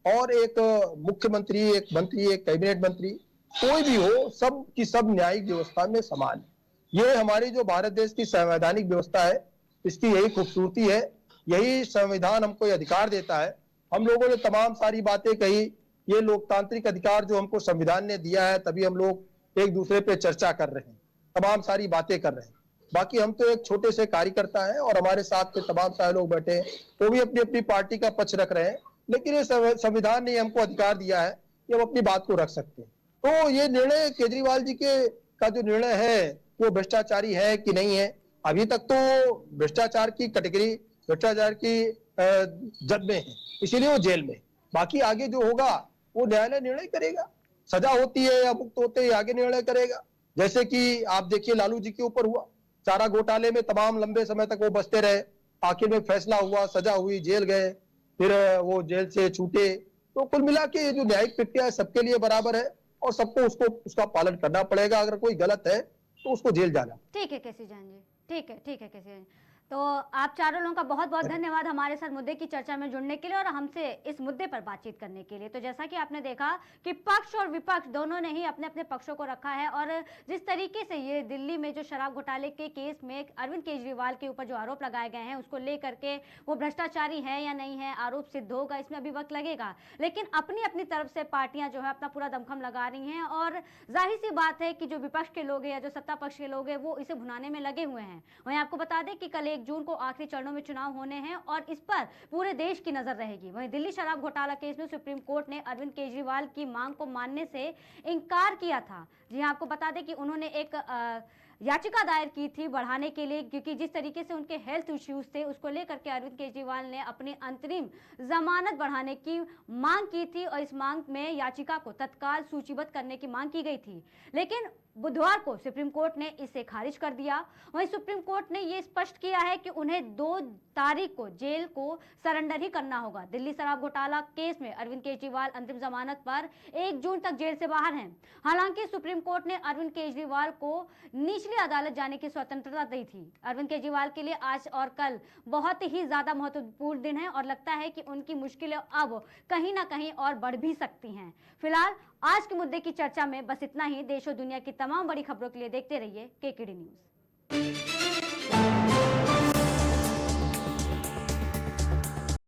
और एक मुख्यमंत्री, एक मंत्री, एक कैबिनेट मंत्री, कोई भी हो, सब की सब न्यायिक व्यवस्था में समान है। ये हमारी जो भारत देश की संवैधानिक व्यवस्था है, इसकी यही खूबसूरती है, यही संविधान हमको ये अधिकार देता है। हम लोगों ने तमाम सारी बातें कही, ये लोकतांत्रिक अधिकार जो हमको संविधान ने दिया है, तभी हम लोग एक दूसरे पे चर्चा कर रहे हैं, तमाम सारी बातें कर रहे हैं। बाकी हम तो एक छोटे से कार्यकर्ता हैं और हमारे साथ के तमाम सारे लोग बैठे हैं, वो भी अपनी अपनी पार्टी का पक्ष रख रहे हैं, लेकिन ये संविधान ने हमको अधिकार दिया है कि हम अपनी बात को रख सकते हैं। तो ये निर्णय केजरीवाल जी का जो निर्णय है वो भ्रष्टाचारी है कि नहीं है, अभी तक तो भ्रष्टाचार की कैटेगरी, भ्रष्टाचार की जद में है, इसीलिए वो जेल में। बाकी आगे जो होगा वो न्यायालय निर्णय करेगा, सजा होती है या मुक्त होते हैं आगे निर्णय करेगा। जैसे कि आप देखिए लालू जी के ऊपर हुआ, चारा घोटाले में तमाम लंबे समय तक वो बचते रहे, आखिर में फैसला हुआ, सजा हुई, जेल गए, फिर वो जेल से छूटे। तो कुल मिला के ये जो न्यायिक प्रक्रिया है सबके लिए बराबर है और सबको उसका पालन करना पड़ेगा। अगर कोई गलत है तो उसको जेल जाना। ठीक है केसी जैन जी, ठीक है केसी जैन। तो आप चारों लोगों का बहुत बहुत धन्यवाद हमारे साथ मुद्दे की चर्चा में जुड़ने के लिए और हमसे इस मुद्दे पर बातचीत करने के लिए। तो जैसा कि आपने देखा कि पक्ष और विपक्ष दोनों ने ही अपने अपने पक्षों को रखा है और जिस तरीके से ये दिल्ली में जो शराब घोटाले के केस में अरविंद केजरीवाल के ऊपर जो आरोप लगाए गए हैं उसको लेकर के वो भ्रष्टाचारी है या नहीं है, आरोप सिद्ध होगा, इसमें अभी वक्त लगेगा। लेकिन अपनी अपनी तरफ से पार्टियां जो है अपना पूरा दमखम लगा रही हैं और जाहिर सी बात है कि जो विपक्ष के लोग हैं या जो सत्ता पक्ष के लोग हैं वो इसे भुनाने में लगे हुए हैं। वहीं आपको बता दें कि कल 1 जून को आखिरी चरणों में चुनाव होने हैं और इस पर पूरे देश की नजर रहेगी। वहीं दिल्ली शराब घोटाला केस में सुप्रीम कोर्ट ने अरविंद केजरीवाल की मांग को मानने से इनकार किया था। जी हां, आपको बता दें कि उन्होंने एक याचिका दायर की थी बढ़ाने के लिए, क्योंकि जिस तरीके से उनके हेल्थ इश्यूज थे उसको लेकर के अरविंद केजरीवाल ने अपनी अंतरिम जमानत बढ़ाने की मांग की थी और इस मांग में याचिका को तत्काल सूचीबद्ध करने की मांग की गई थी। लेकिन बुधवार को सुप्रीम कोर्ट ने इसे खारिज कर दिया। वहीं सुप्रीम कोर्ट ने यह स्पष्ट किया है कि उन्हें 2 तारीख को जेल को सरेंडर ही करना होगा। दिल्ली शराब घोटाला केस में अरविंद केजरीवाल अंतिम जमानत पर 1 जून तक जेल से बाहर हैं। हालांकि सुप्रीम कोर्ट ने अरविंद केजरीवाल को निचली अदालत जाने की स्वतंत्रता दी थी। अरविंद केजरीवाल के लिए आज और कल बहुत ही ज्यादा महत्वपूर्ण दिन है और लगता है कि उनकी मुश्किलें अब कहीं ना कहीं और बढ़ भी सकती हैं। फिलहाल आज के मुद्दे की चर्चा में बस इतना ही। देश और दुनिया की तमाम बड़ी खबरों के लिए देखते रहिए केकेडी न्यूज।